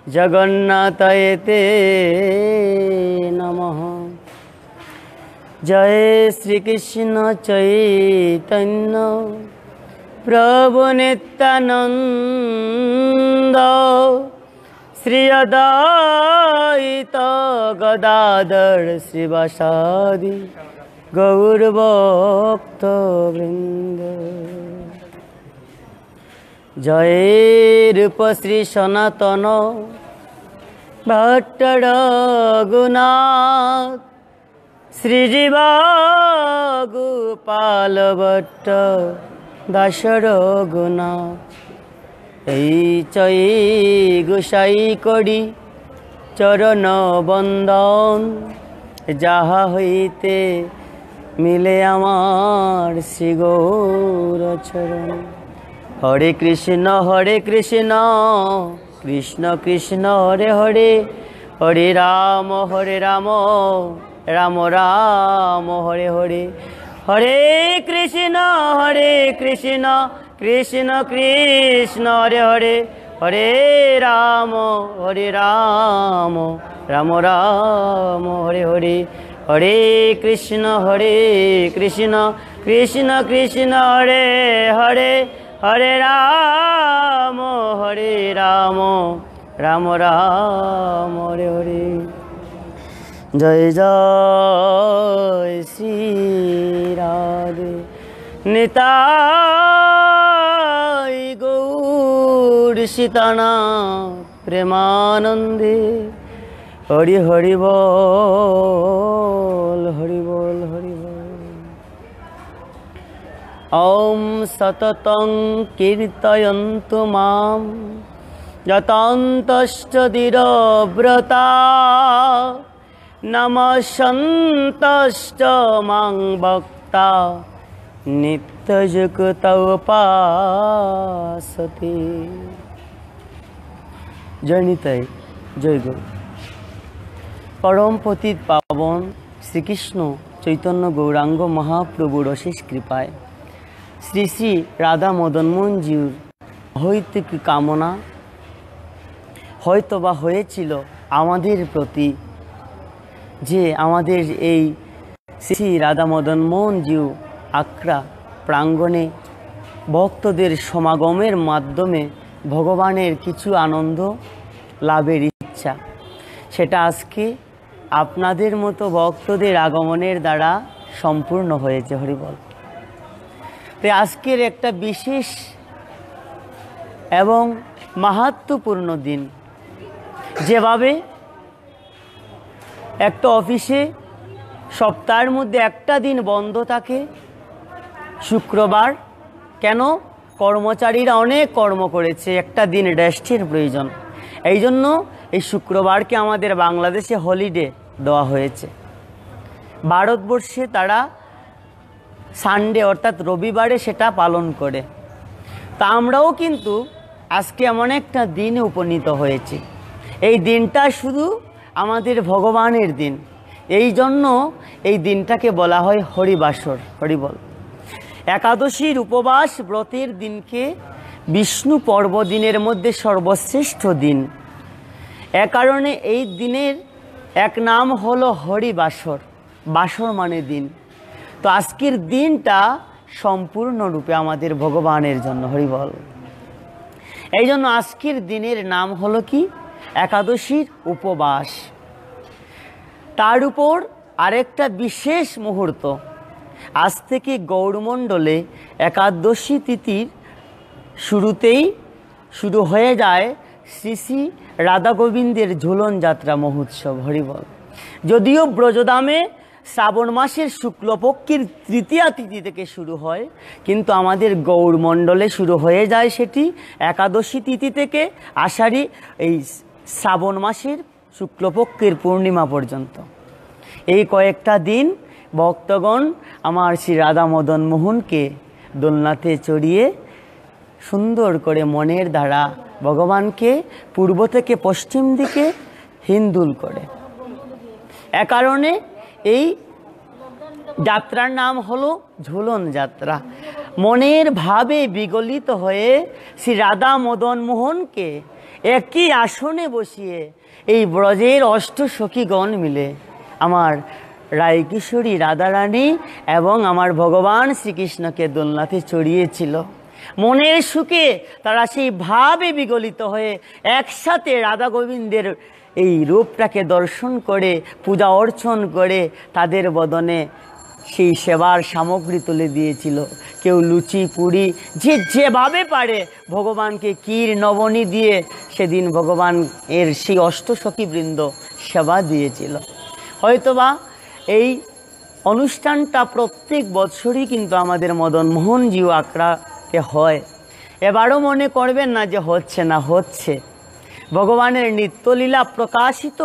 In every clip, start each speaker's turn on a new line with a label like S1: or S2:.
S1: जगन्नाथयते नमः। जय श्री कृष्ण चैतन्य प्रभु नित्यानंद श्री अद्वैत गदाधर श्रीवासादि गौर भक्त वृंद। जय रूप श्री सनातन भट्ट रघुनाथ श्रीजीव गोपाल भट्ट दास रघुनाथ। चई गोसाई करी चरण बंदन जाहा हईते मिले आमार श्री गौर चरण। हरे कृष्ण कृष्ण कृष्ण हरे हरे, हरे राम राम राम हरे हरे। हरे कृष्ण कृष्ण कृष्ण हरे हरे, हरे राम राम राम हरे हरे। हरे कृष्ण कृष्ण कृष्ण हरे हरे, हरे राम राम राम हरे हरे। जय जय श्री राधे निताई गौर सीतानाथ प्रेमानंदे। हरि हरि बोल हरि बोल हरि बोल। ओम सततं कीर्तयन्तु मां यतन्तश्चदिरव्रता नमस्सन्तश्च मां भक्ता नित्ययुक्ता उपासते। जय निताई जय गौर। परम पतित पावन श्रीकृष्ण चैतन्य गौरांग महाप्रभुर अशेष कृपाय श्री श्री राधा मदन मोहन जीर হয়তো কি কামনা হয়তো বা হয়েছিল আমাদের প্রতি যে আমাদের এই শ্রী রাধা মদন মোহন জিউ আখড়া প্রাঙ্গণে ভক্তদের সমাগমের মাধ্যমে ভগবানের কিছু আনন্দ লাভের ইচ্ছা, সেটা আজকে আপনাদের মতো ভক্তদের আগমনের দ্বারা সম্পূর্ণ হয়েছে। হরিবল। তাই আজকের একটা বিশেষ এবং মাহাত্ম্যপূর্ণ দিন। যেভাবে একটা অফিসে সপ্তাহের মধ্যে একটা দিন বন্ধ থাকে শুক্রবার, কেন? কর্মচারীরা অনেক কর্ম করেছে, একটা দিন রেস্টের প্রয়োজন। এই জন্য এই শুক্রবারকে আমাদের বাংলাদেশে হলিডে দেওয়া হয়েছে। ভারতবর্ষে তারা সানডে অর্থাৎ রবিবারে সেটা পালন করে। তা আমরাও কিন্তু আজকে এমন একটা দিনে উপনীত হয়েছি। এই দিনটা শুধু আমাদের ভগবানের দিন, এই জন্য এই দিনটাকে বলা হয় হরিবাসর। হরিবল। একাদশীর উপবাস ব্রতের দিনকে বিষ্ণু পর্বদিনের মধ্যে সর্বশ্রেষ্ঠ দিন। এ কারণে এই দিনের এক নাম হলো হরিবাসর। বাসর মানে দিন। তো আজকের দিনটা সম্পূর্ণরূপে আমাদের ভগবানের জন্য। হরিবল। এই জন্য আজকের দিনের নাম হলো কি? একাদশীর উপবাস। তার উপর আরেকটা বিশেষ মুহূর্ত, আজ থেকে গৌরমণ্ডলে একাদশী তিথির শুরুতেই শুরু হয়ে যায় শ্রী শ্রী রাধা গোবিন্দের ঝুলন যাত্রা মহোৎসব। হরিবল। যদিও ব্রজধামে শ্রাবণ মাসের শুক্লপক্ষের তৃতীয়া তিথি থেকে শুরু হয়, কিন্তু আমাদের গৌরমণ্ডলে শুরু হয়ে যায় সেটি একাদশী তিথি থেকে আষাঢ়ী এই শ্রাবণ মাসের শুক্লপক্ষের পূর্ণিমা পর্যন্ত। এই কয়েকটা দিন ভক্তগণ আমার শ্রী রাধা মদন মোহনকে দোলনাতে চড়িয়ে সুন্দর করে মনের দ্বারা ভগবানকে পূর্ব থেকে পশ্চিম দিকে হিন্দুল করে। এ কারণে এই যাত্রার নাম হলো ঝুলন যাত্রা। মনের ভাবে বিগলিত হয়ে শ্রী রাধা মদন মোহনকে একই আসনে বসিয়ে এই ব্রজের অষ্টসখীগণ মিলে আমার রায়কিশোরী রাধারানী এবং আমার ভগবান শ্রীকৃষ্ণকে দোলনাতে চড়িয়েছিল। মনের সুখে তারা সেই ভাবে বিগলিত হয়ে একসাথে রাধা গোবিন্দের এই রূপটাকে দর্শন করে পূজা অর্চন করে তাদের বদনে সেই সেবার সামগ্রী তুলে দিয়েছিল। কেউ লুচি পুরি যে যেভাবে পারে ভগবানকে ক্ষীর নবনী দিয়ে সেদিন ভগবান এর সেই অষ্টসখীবৃন্দ সেবা দিয়েছিল। হয়তোবা এই অনুষ্ঠানটা প্রত্যেক বৎসরই কিন্তু আমাদের মদন মোহনজিউ আখড়াতে হয়। এবারও মনে করবেন না যে হচ্ছে না, হচ্ছে। ভগবানের নিত্যলীলা প্রকাশিত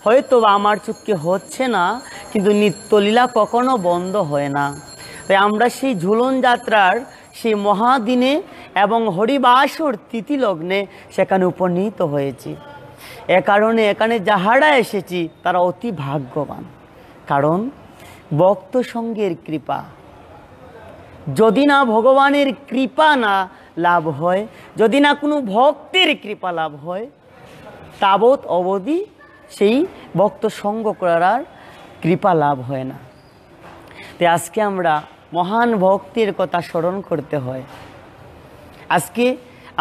S1: হয়তো বা আমার চোখে হচ্ছে না, কিন্তু নিত্যলীলা কখনো বন্ধ হয় না। তাই আমরা সেই ঝুলন যাত্রার সেই মহাদিনে এবং হরিবাসর তিথি লগ্নে সেখানে উপনীত হয়েছি। এ কারণে এখানে যাহারা এসেছি তারা অতি ভাগ্যবান, কারণ ভক্ত সঙ্গের কৃপা। যদি না ভগবানের কৃপা না লাভ হয়, যদি না কোনো ভক্তের কৃপা লাভ হয়, তাবৎ অবধি সেই ভক্ত সঙ্গ করার কৃপা লাভ হয় না। তাই আজকে আমরা মহান ভক্তের কথা স্মরণ করতে হয়। আজকে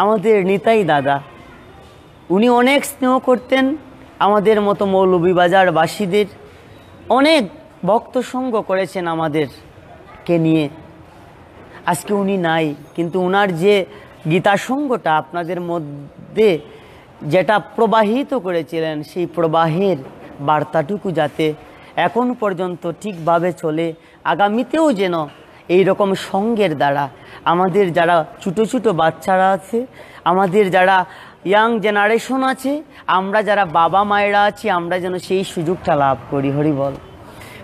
S1: আমাদের নিতাই দাদা, উনি অনেক স্নেহ করতেন আমাদের মতো মৌলভীবাজার বাসীদের, অনেক ভক্ত সঙ্গ করেছেন আমাদেরকে নিয়ে। আজকে উনি নাই, কিন্তু উনার যে গীতাসঙ্গটা আপনাদের মধ্যে যেটা প্রবাহিত করেছিলেন, সেই প্রবাহের বার্তাটুকু যাতে এখন পর্যন্ত ঠিকভাবে চলে, আগামীতেও যেন এই রকম সঙ্গের দ্বারা আমাদের যারা ছোটো ছোটো বাচ্চারা আছে, আমাদের যারা ইয়াং জেনারেশন আছে, আমরা যারা বাবা মায়েরা আছি, আমরা যেন সেই সুযোগটা লাভ করি। হরি বল।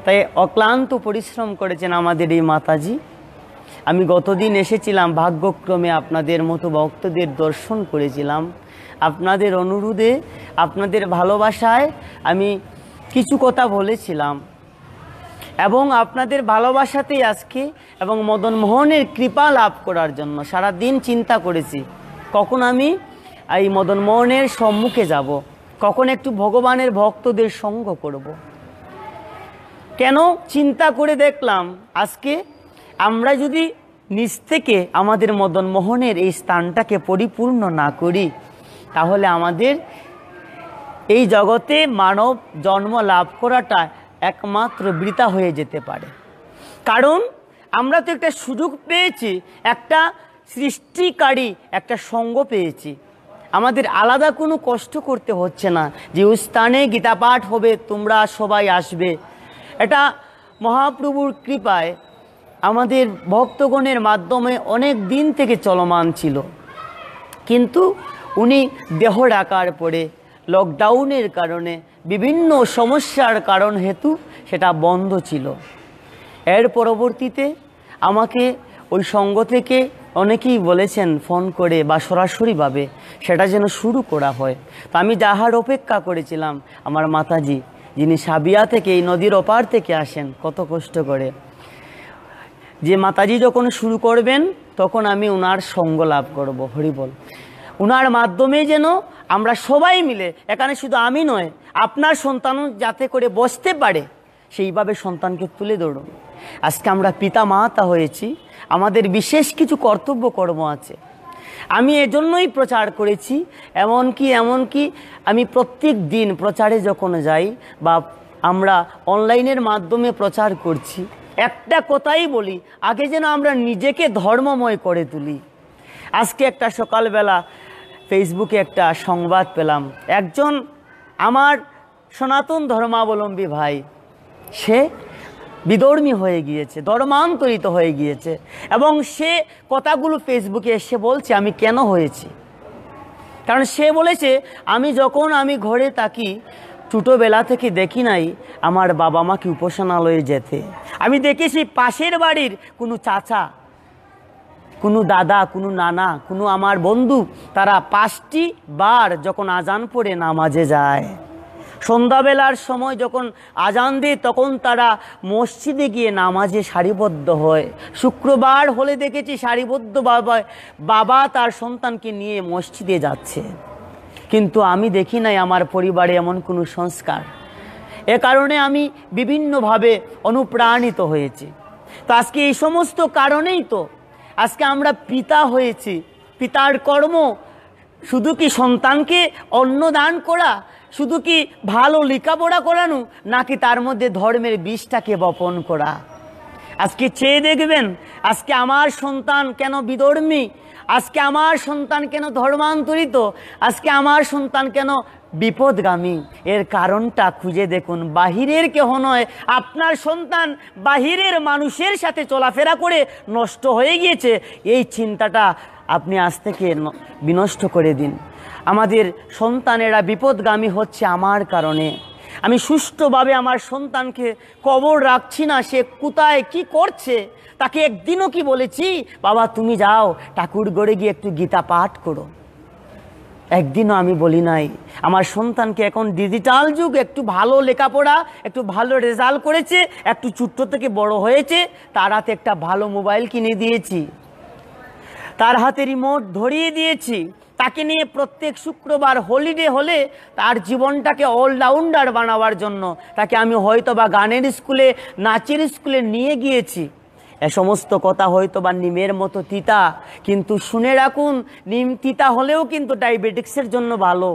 S1: তাই অক্লান্ত পরিশ্রম করেছেন আমাদের এই মাতাজি। আমি গতদিন এসেছিলাম, ভাগ্যক্রমে আপনাদের মতো ভক্তদের দর্শন করেছিলাম। আপনাদের অনুরোধে, আপনাদের ভালোবাসায় আমি কিছু কথা বলেছিলাম, এবং আপনাদের ভালোবাসাতেই আজকে এবং মদন মোহনের কৃপা লাভ করার জন্য সারা দিন চিন্তা করেছি, কখন আমি এই মদন মোহনের সম্মুখে যাব, কখন একটু ভগবানের ভক্তদের সঙ্গ করব। কেন চিন্তা করে দেখলাম, আজকে আমরা যদি নিজ থেকে আমাদের মদন মোহনের এই স্থানটাকে পরিপূর্ণ না করি, তাহলে আমাদের এই জগতে মানব জন্ম লাভ করাটা একমাত্র বৃথা হয়ে যেতে পারে। কারণ আমরা তো একটা সুযোগ পেয়েছি, একটা সৃষ্টিকারী একটা সঙ্গ পেয়েছি। আমাদের আলাদা কোনো কষ্ট করতে হচ্ছে না যে ওই স্থানে গীতা পাঠ হবে, তোমরা সবাই আসবে। এটা মহাপ্রভুর কৃপায় আমাদের ভক্তগণের মাধ্যমে অনেক দিন থেকে চলমান ছিল, কিন্তু উনি দেহ ডাকার পরে লকডাউনের কারণে বিভিন্ন সমস্যার কারণ হেতু সেটা বন্ধ ছিল। এর পরবর্তীতে আমাকে ওই সঙ্গ থেকে অনেকেই বলেছেন ফোন করে বা সরাসরিভাবে সেটা যেন শুরু করা হয়। তো আমি যাহার অপেক্ষা করেছিলাম আমার মাতাজি, যিনি সাবিয়া থেকে এই নদীর ওপার থেকে আসেন কত কষ্ট করে, যে মাতাজি যখন শুরু করবেন তখন আমি ওনার সঙ্গ লাভ করব। হরিবল। ওনার মাধ্যমে যেন আমরা সবাই মিলে, এখানে শুধু আমি নয়, আপনার সন্তানও যাতে করে বসতে পারে সেইভাবে সন্তানকে তুলে ধরুন। আজকে আমরা পিতা মাতা হয়েছি, আমাদের বিশেষ কিছু কর্তব্য কর্ম আছে। আমি এজন্যই প্রচার করেছি, এমনকি আমি প্রত্যেক দিন প্রচারে যখন যাই বা আমরা অনলাইনের মাধ্যমে প্রচার করছি, একটা কথাই বলি, আগে যেন আমরা নিজেকে ধর্মময় করে তুলি। আজকে একটা সকালবেলা ফেসবুকে একটা সংবাদ পেলাম, একজন আমার সনাতন ধর্মাবলম্বী ভাই, সে বিধর্মী হয়ে গিয়েছে, ধর্মান্তরিত হয়ে গিয়েছে, এবং সে কথাগুলো ফেসবুকে এসে বলছে আমি কেন হয়েছি। কারণ সে বলেছে, আমি ঘরে থাকি, ছোটোবেলা থেকে দেখি নাই আমার বাবা মাকে উপাসনালয়ে যেতে। আমি দেখেছি পাশের বাড়ির কোনো চাচা, কোনো দাদা, কোনো নানা, কোনো আমার বন্ধু, তারা 5টি বার যখন আজান পড়ে নামাজে যায়। সন্ধ্যাবেলার সময় যখন আজান দেয় তখন তারা মসজিদে গিয়ে নামাজে সারিবদ্ধ হয়। শুক্রবার হলে দেখেছি সারিবদ্ধ বাবা তার সন্তানকে নিয়ে মসজিদে যাচ্ছে। কিন্তু আমি দেখি নাই আমার পরিবারে এমন কোনো সংস্কার। এ কারণে আমি বিভিন্নভাবে অনুপ্রাণিত হয়েছি। তো আজকে এই সমস্ত কারণেই তো আজকে আমরা পিতা হয়েছি। পিতার কর্ম শুধু কি সন্তানকে অন্ন দান করা, শুধু কি ভালো লেখাপড়া করানো, নাকি তার মধ্যে ধর্মের বীজটাকে বপন করা? আজকে চেয়ে দেখবেন, আজকে আমার সন্তান কেন বিধর্মী, আজকে আমার সন্তান কেন ধর্মান্তরিত, আজকে আমার সন্তান কেন বিপদগামী, এর কারণটা খুঁজে দেখুন। বাহিরের কেহ নয়, আপনার সন্তান বাহিরের মানুষের সাথে চলাফেরা করে নষ্ট হয়ে গিয়েছে। এই চিন্তাটা আপনি আজ থেকে বিনষ্ট করে দিন। আমাদের সন্তানেরা বিপদগামী হচ্ছে আমার কারণে। আমি সুষ্ঠুভাবে আমার সন্তানকে খবর রাখছি না, সে কোথায় কি করছে। তাকে একদিনও কি বলেছি, বাবা তুমি যাও ঠাকুরঘরে গিয়ে একটু গীতা পাঠ করো? একদিনও আমি বলি নাই। আমার সন্তানকে এখন ডিজিটাল যুগ, একটু ভালো লেখাপড়া, একটু ভালো রেজাল্ট করেছে, একটু ছোট্ট থেকে বড় হয়েছে, তার হাতে একটা ভালো মোবাইল কিনে দিয়েছি, তার হাতে রিমোট ধরিয়ে দিয়েছি। তাকে নিয়ে প্রত্যেক শুক্রবার হলিডে হলে তার জীবনটাকে অলরাউন্ডার বানাবার জন্য তাকে আমি হয়তো বা গানের স্কুলে, নাচের স্কুলে নিয়ে গিয়েছি। এ সমস্ত কথা হয়তো বা নিমের মতো তিতা, কিন্তু শুনে রাখুন, নিম তিতা হলেও কিন্তু ডায়াবেটিক্সের জন্য ভালো।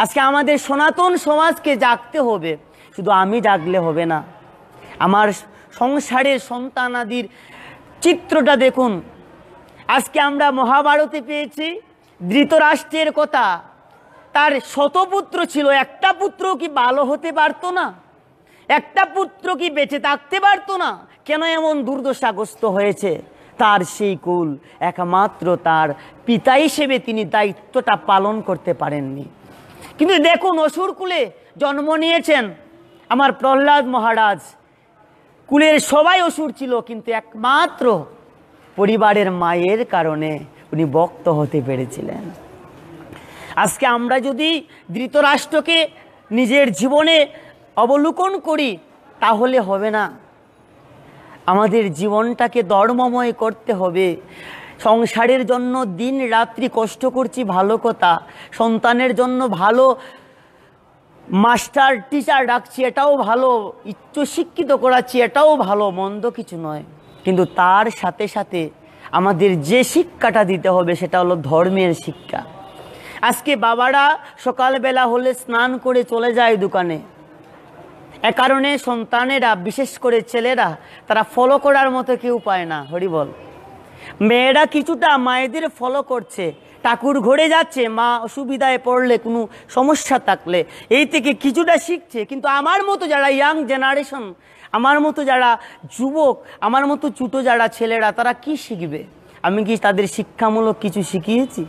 S1: আজকে আমাদের সনাতন সমাজকে জাগতে হবে, শুধু আমি জাগলে হবে না। আমার সংসারের সন্তানাদির চিত্রটা দেখুন। আজকে আমরা মহাভারতে পেয়েছি ধৃতরাষ্ট্রের কথা। তার শতপুত্র ছিল, একটা পুত্র কি ভালো হতে পারতো না? একটা পুত্র কি বেঁচে থাকতে পারতো না? কেন এমন দুর্দশাগ্রস্ত হয়েছে? তার সেই কুল একমাত্র তার পিতা হিসেবে তিনি দায়িত্বটা পালন করতে পারেননি। কিন্তু দেখুন, অসুর কুলে জন্ম নিয়েছেন আমার প্রহ্লাদ মহারাজ। কুলের সবাই অসুর ছিল, কিন্তু একমাত্র পরিবারের মায়ের কারণে উনি ভক্ত হতে পেরেছিলেন। আজকে আমরা যদি ধৃতরাষ্ট্রকে নিজের জীবনে অবলোকন করি তাহলে হবে না। আমাদের জীবনটাকে ধর্মময় করতে হবে। সংসারের জন্য দিন রাত্রি কষ্ট করছি ভালো কথা, সন্তানের জন্য ভালো মাস্টার টিচার রাখছি এটাও ভালো, উচ্চশিক্ষিত করাচ্ছি এটাও ভালো, মন্দ কিছু নয়। কিন্তু তার সাথে সাথে আমাদের যে শিক্ষাটা দিতে হবে সেটা হলো ধর্মের শিক্ষা। আজকে বাবারা সকালবেলা হলে স্নান করে চলে যায় দোকানে। এ কারণে সন্তানেরা, বিশেষ করে ছেলেরা, তারা ফলো করার মতো কেউ পায় না। হরিবল। মেয়েরা কিছুটা মায়েদের ফলো করছে, ঠাকুর ঘরে যাচ্ছে, মা অসুবিধায় পড়লে, কোনো সমস্যা থাকলে এই থেকে কিছুটা শিখছে। কিন্তু আমার মতো যারা ইয়াং জেনারেশন, আমার মতো যারা যুবক, আমার মতো ছোটো যারা ছেলেরা, তারা কি শিখবে? আমি কি তাদের শিক্ষামূলক কিছু শিখিয়েছি?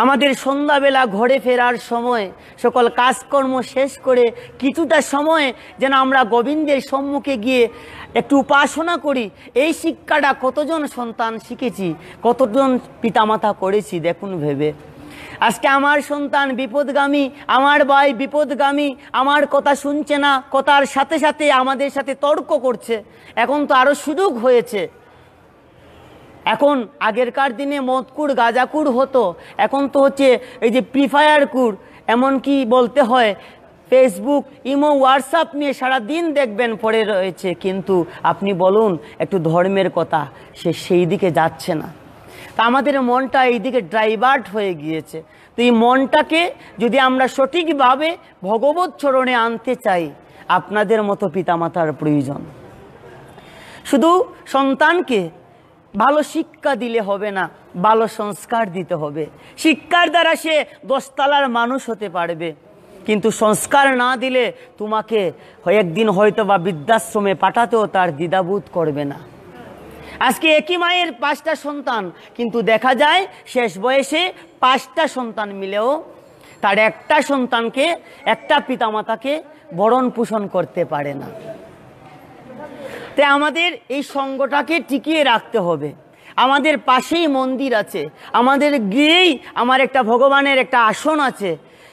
S1: আমাদের সন্ধ্যাবেলা ঘরে ফেরার সময় সকল কাজকর্ম শেষ করে কিছুটা সময় যেন আমরা গোবিন্দের সম্মুখে গিয়ে একটু উপাসনা করি, এই শিক্ষাটা কতজন সন্তান শিখেছি, কতজন পিতামাতা করেছি দেখুন ভেবে। আজকে আমার সন্তান বিপদগামী, আমার ভাই বিপদগামী, আমার কথা শুনছে না, কথার সাথে সাথে আমাদের সাথে তর্ক করছে। এখন তো আরও সুযোগ হয়েছে। এখন আগেরকার দিনে মদকুর গাঁজাকুর হতো, এখন তো হচ্ছে এই যে ফ্রি ফায়ার কুর, এমনকি বলতে হয় ফেসবুক, ইমো, হোয়াটসঅ্যাপ নিয়ে সারা দিন দেখবেন পড়ে রয়েছে। কিন্তু আপনি বলুন একটু ধর্মের কথা, সে সেই দিকে যাচ্ছে না। তা আমাদের মনটা এই দিকে ডাইভার্ট হয়ে গিয়েছে। তো এই মনটাকে যদি আমরা সঠিকভাবে ভগবত চরণে আনতে চাই, আপনাদের মতো পিতামাতার প্রয়োজন। শুধু সন্তানকে ভালো শিক্ষা দিলে হবে না, ভালো সংস্কার দিতে হবে। শিক্ষার দ্বারা সে 10 তলার মানুষ হতে পারবে, কিন্তু সংস্কার না দিলে তোমাকে একদিন হয়তো বা বৃদ্ধাশ্রমে পাঠাতেও তার দ্বিধাবোধ করবে না। আজকে একই মায়ের 5টা সন্তান, কিন্তু দেখা যায় শেষ বয়সে 5টা সন্তান মিলেও তার একটা সন্তানকে, একটা পিতামাতাকে ভরণ পোষণ করতে পারে না। তাই আমাদের এই সঙ্গটাকে টিকিয়ে রাখতে হবে। আমাদের পাশেই মন্দির আছে, আমাদের গৃহেই আমার একটা ভগবানের একটা আসন আছে,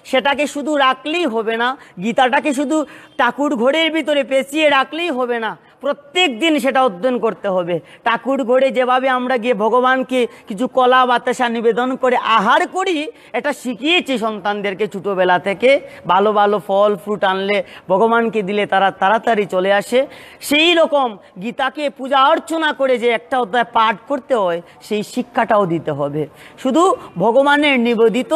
S1: সেটাকে শুধু রাখলেই হবে না, গীতাটাকে শুধু ঠাকুর ঘরের ভিতরে পেঁচিয়ে রাখলেই হবে না, প্রত্যেক দিন সেটা অধ্যয়ন করতে হবে। ঠাকুর ঘরে যেভাবে আমরা গিয়ে ভগবানকে কিছু কলা বাতাসা নিবেদন করে আহার করি, এটা শিখিয়েছি সন্তানদেরকে ছোটোবেলা থেকে। ভালো ভালো ফল ফ্রুট আনলে ভগবানকে দিলে তারা তাড়াতাড়ি চলে আসে। সেই রকম গীতাকে পূজা অর্চনা করে যে একটা অধ্যায় পাঠ করতে হয়, সেই শিক্ষাটাও দিতে হবে। শুধু ভগবানের নিবেদিত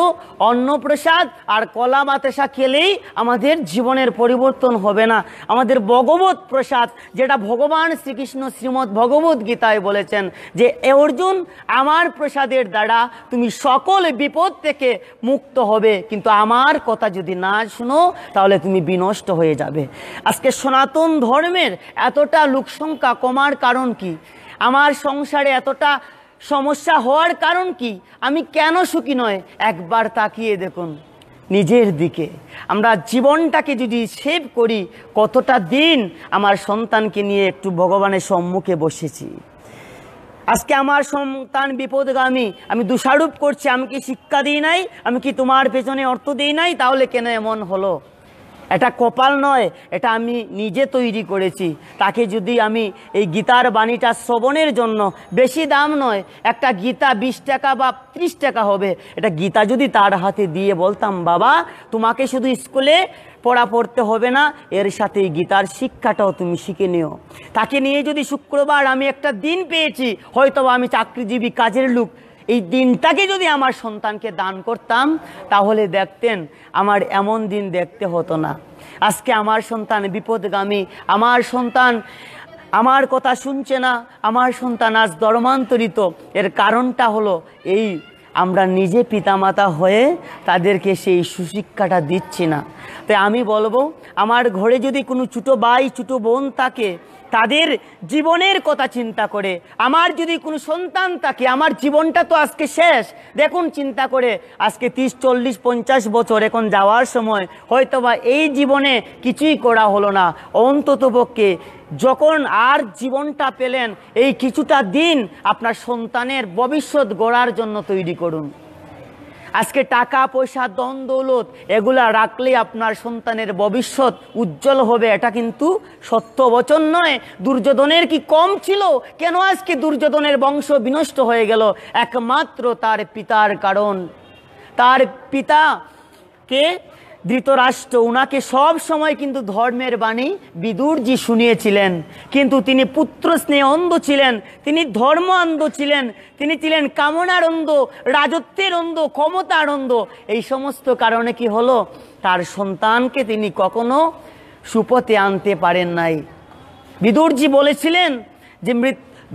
S1: অন্নপ্রসাদ আর কলা বাতাসা খেলেই আমাদের জীবনের পরিবর্তন হবে না। আমাদের ভগবত প্রসাদ, যেটা ভগবান শ্রীকৃষ্ণ শ্রীমদ্ ভগবত গীতায় বলেছেন যে অর্জুন, আমার প্রসাদের দ্বারা তুমি সকল বিপদ থেকে মুক্ত হবে, কিন্তু আমার কথা যদি না শুনো তাহলে তুমি বিনষ্ট হয়ে যাবে। আজকে সনাতন ধর্মের এতটা লোকসংখ্যা কমার কারণ কি? আমার সংসারে এতটা সমস্যা হওয়ার কারণ কি? আমি কেন সুখী নয়? একবার তাকিয়ে দেখুন নিজের দিকে। আমরা জীবনটাকে যদি সেভ করি, কতটা দিন আমার সন্তানকে নিয়ে একটু ভগবানের সম্মুখে বসেছি। আজকে আমার সন্তান বিপদগামী, আমি দোষারোপ করছি, আমি কি শিক্ষা দিই নাই, আমি কি তোমার পেছনে অর্থ দিই নাই, তাহলে কেন এমন হলো? এটা কপাল নয়, এটা আমি নিজে তৈরি করেছি। তাকে যদি আমি এই গীতার বাণীটা শ্রবণের জন্য, বেশি দাম নয়, একটা গীতা 20 টাকা বা 30 টাকা হবে, এটা গীতা যদি তার হাতে দিয়ে বলতাম, বাবা তোমাকে শুধু স্কুলে পড়া পড়তে হবে না, এর সাথে গীতার শিক্ষাটাও তুমি শিখে নিও। তাকে নিয়ে যদি শুক্রবার আমি একটা দিন পেয়েছি, হয়তো আমি চাকরিজীবী কাজের লোক, এই দিনটাকে যদি আমার সন্তানকে দান করতাম, তাহলে দেখতেন আমার এমন দিন দেখতে হতো না। আজকে আমার সন্তান বিপদগামী, আমার সন্তান আমার কথা শুনছে না, আমার সন্তান আজ ধর্মান্তরিত। এর কারণটা হলো এই, আমরা নিজে পিতামাতা হয়ে তাদেরকে সেই সুশিক্ষাটা দিচ্ছি না। তাই আমি বলবো, আমার ঘরে যদি কোনো ছোটো ভাই ছোটো বোন থাকে, তাদের জীবনের কথা চিন্তা করে, আমার যদি কোনো সন্তান থাকে, আমার জীবনটা তো আজকে শেষ। দেখুন চিন্তা করে, আজকে 30, 40, 50 বছর এখন যাওয়ার সময় হয়তোবা এই জীবনে কিছুই করা হলো না। অন্ততপক্ষে যখন আর জীবনটা পেলেন, এই কিছুটা দিন আপনার সন্তানের ভবিষ্যৎ গড়ার জন্য তৈরি করুন। আজকে টাকা পয়সা ধন দৌলত এগুলা রাখলে আপনার সন্তানের ভবিষ্যৎ উজ্জ্বল হবে, এটা কিন্তু সত্য বচন নয়। দুর্যোধনের কি কম ছিল? কেন আজকে দুর্যোধনের বংশ বিনষ্ট হয়ে গেল? একমাত্র তার পিতার কারণ। তার পিতাকে ধৃতরাষ্ট্র, উনাকে সব সময় কিন্তু ধর্মের বাণী বিদুরজি শুনিয়েছিলেন, কিন্তু তিনি পুত্র স্নেহ অন্ধ ছিলেন, তিনি ধর্ম অন্ধ ছিলেন, তিনি ছিলেন কামনার অন্ধ, রাজত্বের অন্ধ, ক্ষমতার অন্ধ। এই সমস্ত কারণে কি হলো, তার সন্তানকে তিনি কখনো সুপথে আনতে পারেন নাই। বিদুরজি বলেছিলেন যে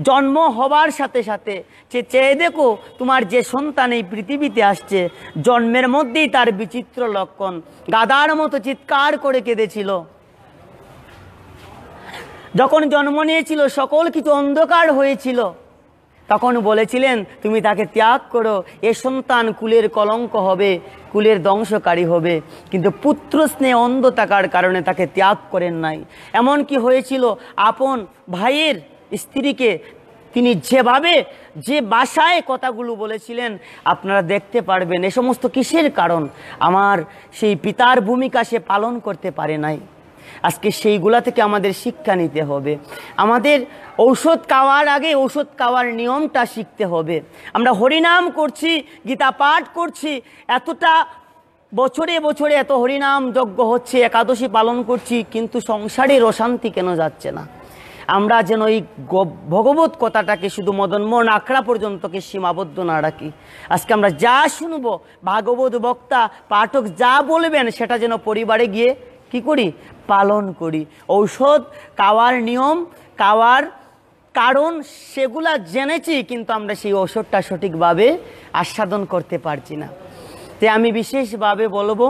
S1: জন্ম হবার সাথে সাথে চেয়ে দেখো, তোমার যে সন্তান এই পৃথিবীতে আসছে, জন্মের মধ্যেই তার বিচিত্র লক্ষণ। গাধার মতো চিৎকার করে কেঁদেছিল। যখন জন্ম নিয়েছিল সকল কিছু অন্ধকার হয়েছিল, তখন বলেছিলেন তুমি তাকে ত্যাগ করো, এ সন্তান কুলের কলঙ্ক হবে, কুলের ধ্বংসকারী হবে। কিন্তু পুত্র স্নেহ অন্ধ থাকার কারণে তাকে ত্যাগ করেন নাই। এমন কি হয়েছিল, আপন ভাইয়ের স্ত্রীকে তিনি যেভাবে যে ভাষায় কথাগুলো বলেছিলেন আপনারা দেখতে পারবেন। এ সমস্ত কিসের কারণ? আমার সেই পিতার ভূমিকা সে পালন করতে পারে নাই। আজকে সেইগুলা থেকে আমাদের শিক্ষা নিতে হবে। আমাদের ঔষধ খাওয়ার আগে ঔষধ খাওয়ার নিয়মটা শিখতে হবে। আমরা হরিনাম করছি, গীতা পাঠ করছি, এতটা বছরে বছরে এত হরিনাম যজ্ঞ হচ্ছে, একাদশী পালন করছি, কিন্তু সংসারের অশান্তি কেন যাচ্ছে না? আমরা যেন এই ভগবত কথাটাকে শুধু মদনমোহন আখড়া পর্যন্তকে সীমাবদ্ধ না রাখি। আজকে আমরা যা শুনবো, ভাগবত বক্তা পাঠক যা বলবেন, সেটা যেন পরিবারে গিয়ে কি করি, পালন করি। ঔষধ খাওয়ার নিয়ম, খাওয়ার কারণ সেগুলা জেনেছি, কিন্তু আমরা সেই ঔষধটা সঠিকভাবে আস্বাদন করতে পারছি না। তাই আমি বিশেষভাবে বলবো,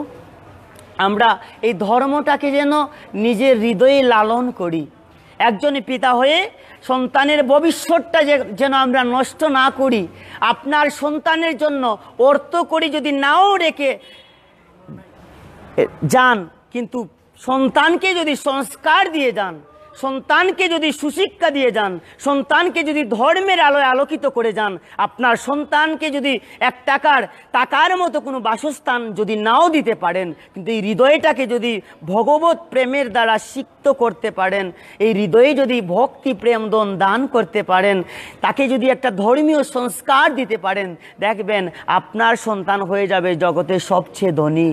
S1: আমরা এই ধর্মটাকে যেন নিজের হৃদয়ে লালন করি। একজন পিতা হয়ে সন্তানের ভবিষ্যৎটা যেন আমরা নষ্ট না করি। আপনার সন্তানের জন্য অর্থ করি যদি নাও রেখে যান, কিন্তু সন্তানকে যদি সংস্কার দিয়ে যান, সন্তানকে যদি সুশিক্ষা দিয়ে যান, সন্তানকে যদি ধর্মের আলোয় আলোকিত করে যান, আপনার সন্তানকে যদি টাকার মতো কোনো বাসস্থান যদি নাও দিতে পারেন, কিন্তু এই হৃদয়টাকে যদি ভগবত প্রেমের দ্বারা সিক্ত করতে পারেন, এই হৃদয়ে যদি ভক্তি প্রেম দান করতে পারেন, তাকে যদি একটা ধর্মীয় সংস্কার দিতে পারেন, দেখবেন আপনার সন্তান হয়ে যাবে জগতের সবচেয়ে ধনী।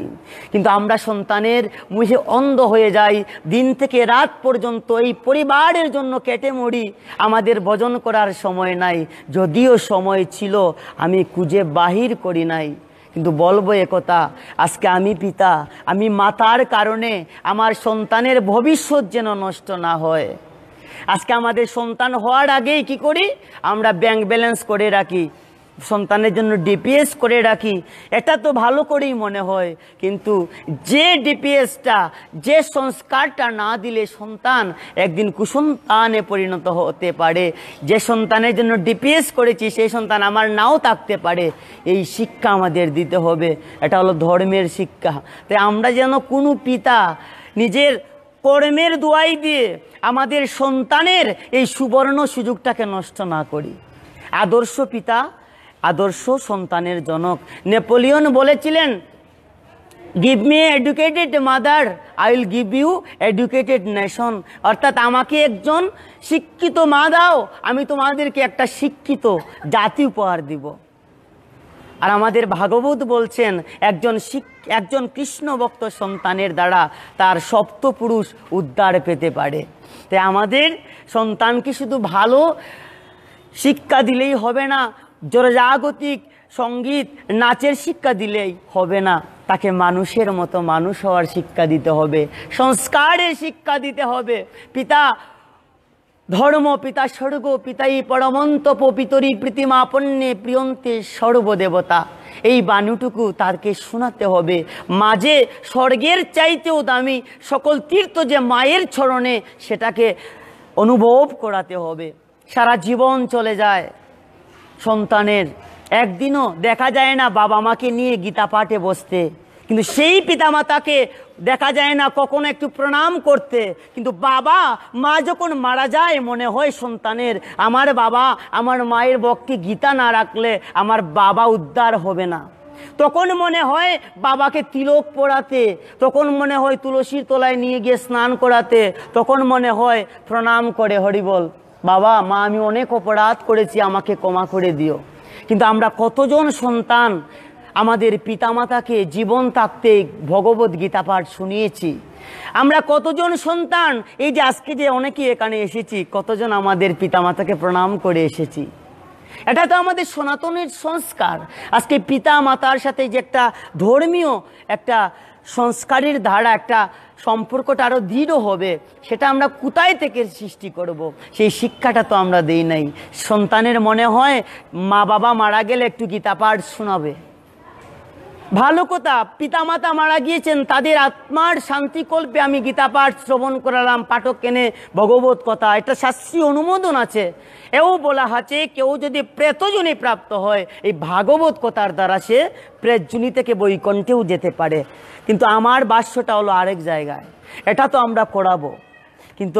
S1: কিন্তু আমরা সন্তানের মুখে অন্ধ হয়ে যাই, দিন থেকে রাত পর্যন্ত এই পরিবারের জন্য কেটে মরি, আমাদের ভজন করার সময় নাই, যদিও সময় ছিল আমি খুঁজে বাহির করি নাই। কিন্তু বলবো একথা, আজকে আমি পিতা, আমি মাতার কারণে আমার সন্তানের ভবিষ্যৎ যেন নষ্ট না হয়। আজকে আমাদের সন্তান হওয়ার আগেই কি করি, আমরা ব্যাংক ব্যালেন্স করে রাখি, সন্তানের জন্য ডিপিএস করে রাখি, এটা তো ভালো করেই মনে হয়। কিন্তু যে ডিপিএসটা, যে সংস্কারটা না দিলে সন্তান একদিন কুসন্তানে পরিণত হতে পারে, যে সন্তানের জন্য ডিপিএস করেছি সেই সন্তান আমার নাও থাকতে পারে, এই শিক্ষা আমাদের দিতে হবে। এটা হলো ধর্মের শিক্ষা। তাই আমরা যেন কোনো পিতা নিজের কর্মের দোয়াই দিয়ে আমাদের সন্তানের এই সুবর্ণ সুযোগটাকে নষ্ট না করি। আদর্শ পিতা, আদর্শ সন্তানের জনক। নেপোলিয়ন বলেছিলেন, give me educated mother, I will give you educated nation. অর্থাৎ আমাকে একজন শিক্ষিত মা দাও, আমি তোমাদেরকে একটা শিক্ষিত জাতি উপহার দিব। আর আমাদের ভাগবত বলছেন, একজন কৃষ্ণ ভক্ত সন্তানের দ্বারা তার সপ্তপুরুষ উদ্ধার পেতে পারে। তাই আমাদের সন্তানকে শুধু ভালো শিক্ষা দিলেই হবে না, জোরজাগতিক সঙ্গীত নাচের শিক্ষা দিলেই হবে না, তাকে মানুষের মতো মানুষ হওয়ার শিক্ষা দিতে হবে, সংস্কারের শিক্ষা দিতে হবে। পিতা ধর্ম, পিতা স্বর্গ, পিতাই পরমন্তপ, পিতরি প্রীতিমাপন্নে প্রিয়ন্তে সর্বদেবতা। এই বাণীটুকু তাকে শোনাতে হবে। মাঝে স্বর্গের চাইতেও দামি সকল তীর্থ যে মায়ের চরণে, সেটাকে অনুভব করাতে হবে। সারা জীবন চলে যায় সন্তানের, একদিনও দেখা যায় না বাবা মাকে নিয়ে গীতা পাঠে বসতে, কিন্তু সেই পিতামাতাকে দেখা যায় না কখনো একটু প্রণাম করতে। কিন্তু বাবা মা যখন মারা যায়, মনে হয় সন্তানের, আমার বাবা আমার মায়ের ভক্তি গীতা না রাখলে আমার বাবা উদ্ধার হবে না। তখন মনে হয় বাবাকে তিলক পরাতে, তখন মনে হয় তুলসীর তলায় নিয়ে গিয়ে স্নান করাতে, তখন মনে হয় প্রণাম করে হরিবল, বাবা মা আমি অনেক অপরাধ করেছি, আমাকে ক্ষমা করে দিও। কিন্তু আমরা কতজন সন্তান আমাদের পিতামাতাকে জীবন থাকতে ভগবত গীতা পাঠ শুনিয়েছি? আমরা কতজন সন্তান, এই যে আজকে যে অনেকে এখানে এসেছি, কতজন আমাদের পিতামাতাকে প্রণাম করে এসেছি? এটা তো আমাদের সনাতনের সংস্কার। আজকে পিতা মাতার সাথে যে একটা ধর্মীয় একটা সংস্কারের ধারা, একটা সম্পর্কটা আরও দৃঢ় হবে, সেটা আমরা কোথায় থেকে সৃষ্টি করব? সেই শিক্ষাটা তো আমরা দেই নাই। সন্তানের মনে হয় মা বাবা মারা গেলে একটু গীতা পাঠ শোনাবে, ভালো কথা। পিতামাতা মারা গিয়েছেন, তাদের আত্মার শান্তিকল্পে আমি গীতা পাঠ শ্রবণ করালাম, পাঠক কেনে ভগবত কথা, এটা শাস্ত্রীয় অনুমোদন আছে। এও বলা আছে, কেউ যদি প্রেতজনী প্রাপ্ত হয়, এই ভাগবত কথার দ্বারা সে প্রেতজনী থেকে বৈকুণ্ঠেও যেতে পারে। কিন্তু আমার বাস্যটা হলো আরেক জায়গায়, এটা তো আমরা করাবো। কিন্তু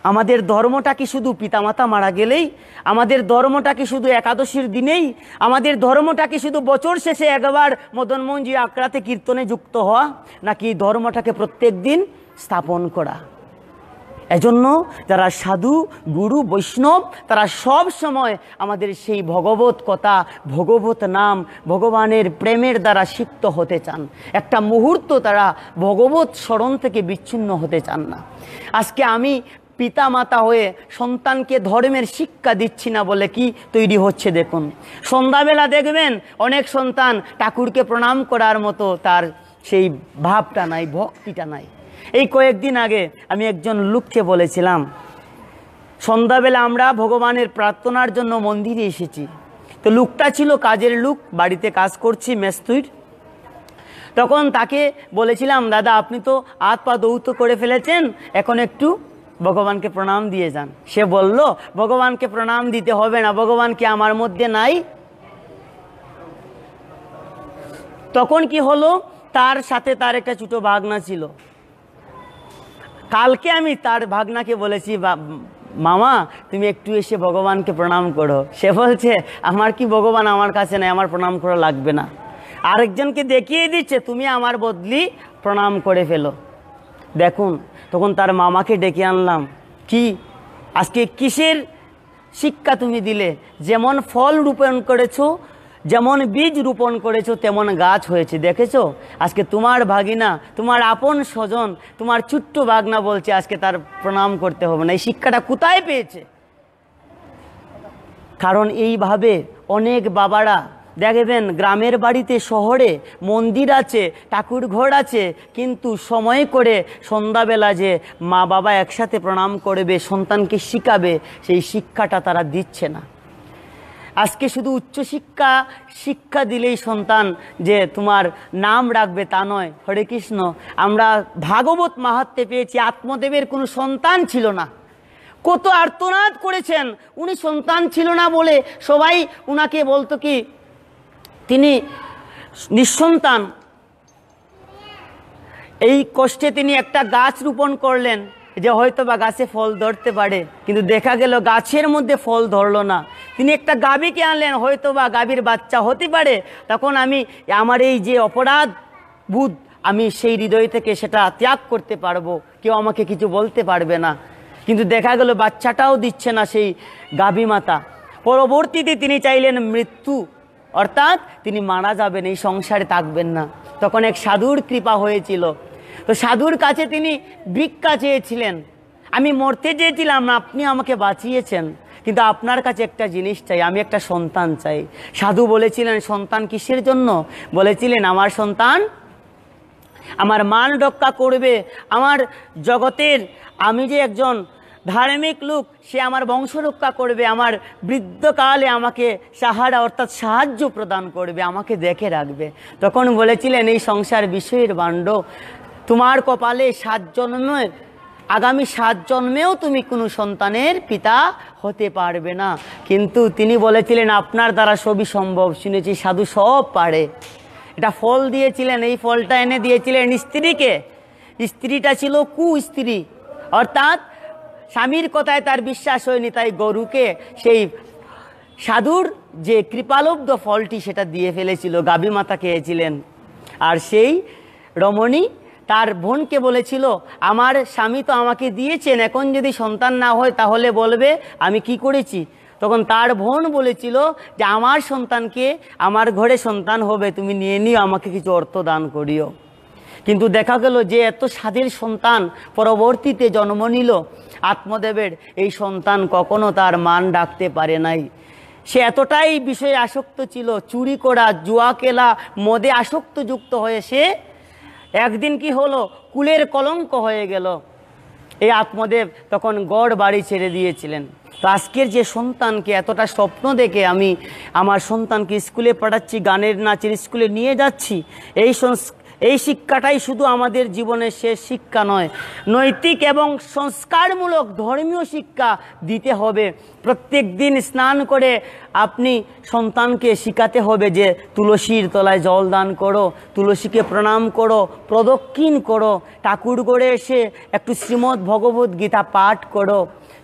S1: আমাদের ধর্মটা কি শুধু পিতামাতা মারা গেলেই? আমাদের ধর্মটা কি শুধু একাদশীর দিনেই? আমাদের ধর্মটা কি শুধু বছর শেষে একবার মদনমোহনজি আখড়াতে কীর্তনে যুক্ত হওয়া? নাকি ধর্মটাকে প্রত্যেক দিন স্থাপন করা? এজন্য যারা সাধু গুরু বৈষ্ণব, তারা সব সময় আমাদের সেই ভগবত কথা, ভগবত নাম, ভগবানের প্রেমের দ্বারা সিক্ত হতে চান। একটা মুহূর্ত তারা ভগবত স্মরণ থেকে বিচ্ছিন্ন হতে চান না। আজকে আমি পিতা মাতা হয়ে সন্তানকে ধর্মের শিক্ষা দিচ্ছি না বলে কি তৈরি হচ্ছে দেখুন। সন্ধ্যাবেলা দেখবেন অনেক সন্তান ঠাকুরকে প্রণাম করার মতো তার সেই ভাবটা নাই, ভক্তিটা নাই। এই কয়েকদিন আগে আমি একজন লোককে বলেছিলাম, সন্ধ্যাবেলা আমরা ভগবানের প্রার্থনার জন্য মন্দিরে এসেছি। তো লোকটা ছিল কাজের লোক, বাড়িতে কাজ করছি মেস্তুইর। তখন তাকে বলেছিলাম, দাদা আপনি তো হাত পা দৌত করে ফেলেছেন, এখন একটু ভগবানকে প্রণাম দিয়ে যান। সে বলল, ভগবানকে প্রণাম দিতে হবে না, ভগবান কি আমার মধ্যে নাই? তখন কি হলো, তার সাথে তার একটা ছোট ভাগনা ছিল। কালকে আমি তার ভাগনাকে বলেছি, মামা তুমি একটু এসে ভগবানকে প্রণাম করো। সে বলছে আমার কি ভগবান আমার কাছে নেই, আমার প্রণাম করা লাগবে না। আরেকজনকে দেখিয়ে দিচ্ছে তুমি আমার বদলি প্রণাম করে ফেলো। দেখুন, তখন তার মামাকে ডেকে আনলাম, কি আজকে কিসের শিক্ষা তুমি দিলে? যেমন ফল রোপণ করেছো, যেমন বীজ রোপণ করেছো, তেমন গাছ হয়েছে, দেখেছো? আজকে তোমার ভাগিনা, তোমার আপন স্বজন, তোমার ছোট্ট ভাগনা বলছে আজকে তার প্রণাম করতে হবে না। এই শিক্ষাটা কোথায় পেয়েছে? কারণ এইভাবে অনেক বাবারা দেখবেন গ্রামের বাড়িতে, শহরে মন্দির আছে, ঠাকুর ঘর আছে, কিন্তু সময় করে সন্ধ্যাবেলা যে মা বাবা একসাথে প্রণাম করবে, সন্তানকে শিখাবে, সেই শিক্ষাটা তারা দিচ্ছে না। আজকে শুধু শিক্ষা দিলেই সন্তান যে তোমার নাম রাখবে তা নয়। হরে কৃষ্ণ, আমরা ভাগবত মাহাত্ম্যে পেয়েছি আত্মদেবের কোনো সন্তান ছিল না, কত আর্তনাদ করেছেন। উনি সন্তান ছিল না বলে সবাই উনাকে বলতো কি তিনি নিঃসন্তান। এই কষ্টে তিনি একটা গাছ রোপণ করলেন যে হয়তো বা গাছে ফল ধরতে পারে, কিন্তু দেখা গেল গাছের মধ্যে ফল ধরলো না। তিনি একটা গাভীকে আনলেন, হয়তো বা গাভীর বাচ্চা হতে পারে। তখন আমার এই যে অপরাধ বোধ, আমি সেই হৃদয় থেকে সেটা ত্যাগ করতে পারবো, কেউ আমাকে কিছু বলতে পারবে না। কিন্তু দেখা গেল বাচ্চাটাও দিচ্ছে না সেই গাভী মাতা। পরবর্তীতে তিনি চাইলেন মৃত্যু, অর্থাৎ তিনি মারা যাবেন, এই সংসারে থাকবেন না। তখন এক সাধুর কৃপা হয়েছিল। তো সাধুর কাছে তিনি ভিক্ষা চেয়েছিলেন, আমি মরতে চেয়েছিলাম, আপনি আমাকে বাঁচিয়েছেন, কিন্তু আপনার কাছে একটা জিনিস চাই, আমি একটা সন্তান চাই। সাধু বলেছিলেন সন্তান কিসের জন্য? বলেছিলেন আমার সন্তান আমার মান রক্ষা করবে, আমার জগতের, আমি যে একজন ধার্মিক লোক, সে আমার বংশ রক্ষা করবে, আমার বৃদ্ধকালে আমাকে সাহারা অর্থাৎ সাহায্য প্রদান করবে, আমাকে দেখে রাখবে। তখন বলেছিলেন এই সংসার বিষয়ের ভাণ্ড, তোমার কপালে 7 জন্মের, আগামী 7 জন্মেও তুমি কোনো সন্তানের পিতা হতে পারবে না। কিন্তু তিনি বলেছিলেন আপনার দ্বারা সবই সম্ভব। শুনেছি সাধু সব পারে। এটা ফল দিয়েছিলেন, এই ফলটা এনে দিয়েছিলেন স্ত্রীকে। স্ত্রীটা ছিল কুস্ত্রী, অর্থাৎ স্বামীর কথায় তার বিশ্বাস হয়নি, তাই গরুকে সেই সাধুর যে কৃপালব্ধ ফলটি সেটা দিয়ে ফেলেছিল, গাভী মাতা খেয়েছিলেন। আর সেই রমণী তার বোনকে বলেছিল আমার স্বামী তো আমাকে দিয়েছেন, এখন যদি সন্তান না হয় তাহলে বলবে আমি কি করেছি। তখন তার বোন বলেছিল যে আমার সন্তানকে, আমার ঘরে সন্তান হবে, তুমি নিয়ে নিও, আমাকে কিছু অর্থ দান করিও। কিন্তু দেখা গেল যে এত স্বাদের সন্তান পরবর্তীতে জন্ম নিল আত্মদেবের, এই সন্তান কখনো তার মান ডাকতে পারে নাই। সে এতটাই বিষয়ে আসক্ত ছিল, চুরি করা, জুয়া খেলা, মদে আসক্ত যুক্ত হয়ে সে একদিন কি হলো, কুলের কলঙ্ক হয়ে গেল। এই আত্মদেব তখন গড় বাড়ি ছেড়ে দিয়েছিলেন। তো আজকের যে সন্তানকে এতটা স্বপ্ন দেখে আমি আমার সন্তানকে স্কুলে পাঠাচ্ছি, গানের নাচের স্কুলে নিয়ে যাচ্ছি, এই শিক্ষাটাই শুধু আমাদের জীবনের শেষ শিক্ষা নয়, নৈতিক এবং সংস্কারমূলক ধর্মীয় শিক্ষা দিতে হবে। প্রত্যেক দিন স্নান করে আপনি সন্তানকে শিখাতে হবে যে তুলসীর তলায় জল দান করো, তুলসীকে প্রণাম করো, প্রদক্ষিণ করো, ঠাকুর ঘরে এসে একটু শ্রীমদ্ ভগবত গীতা পাঠ করো।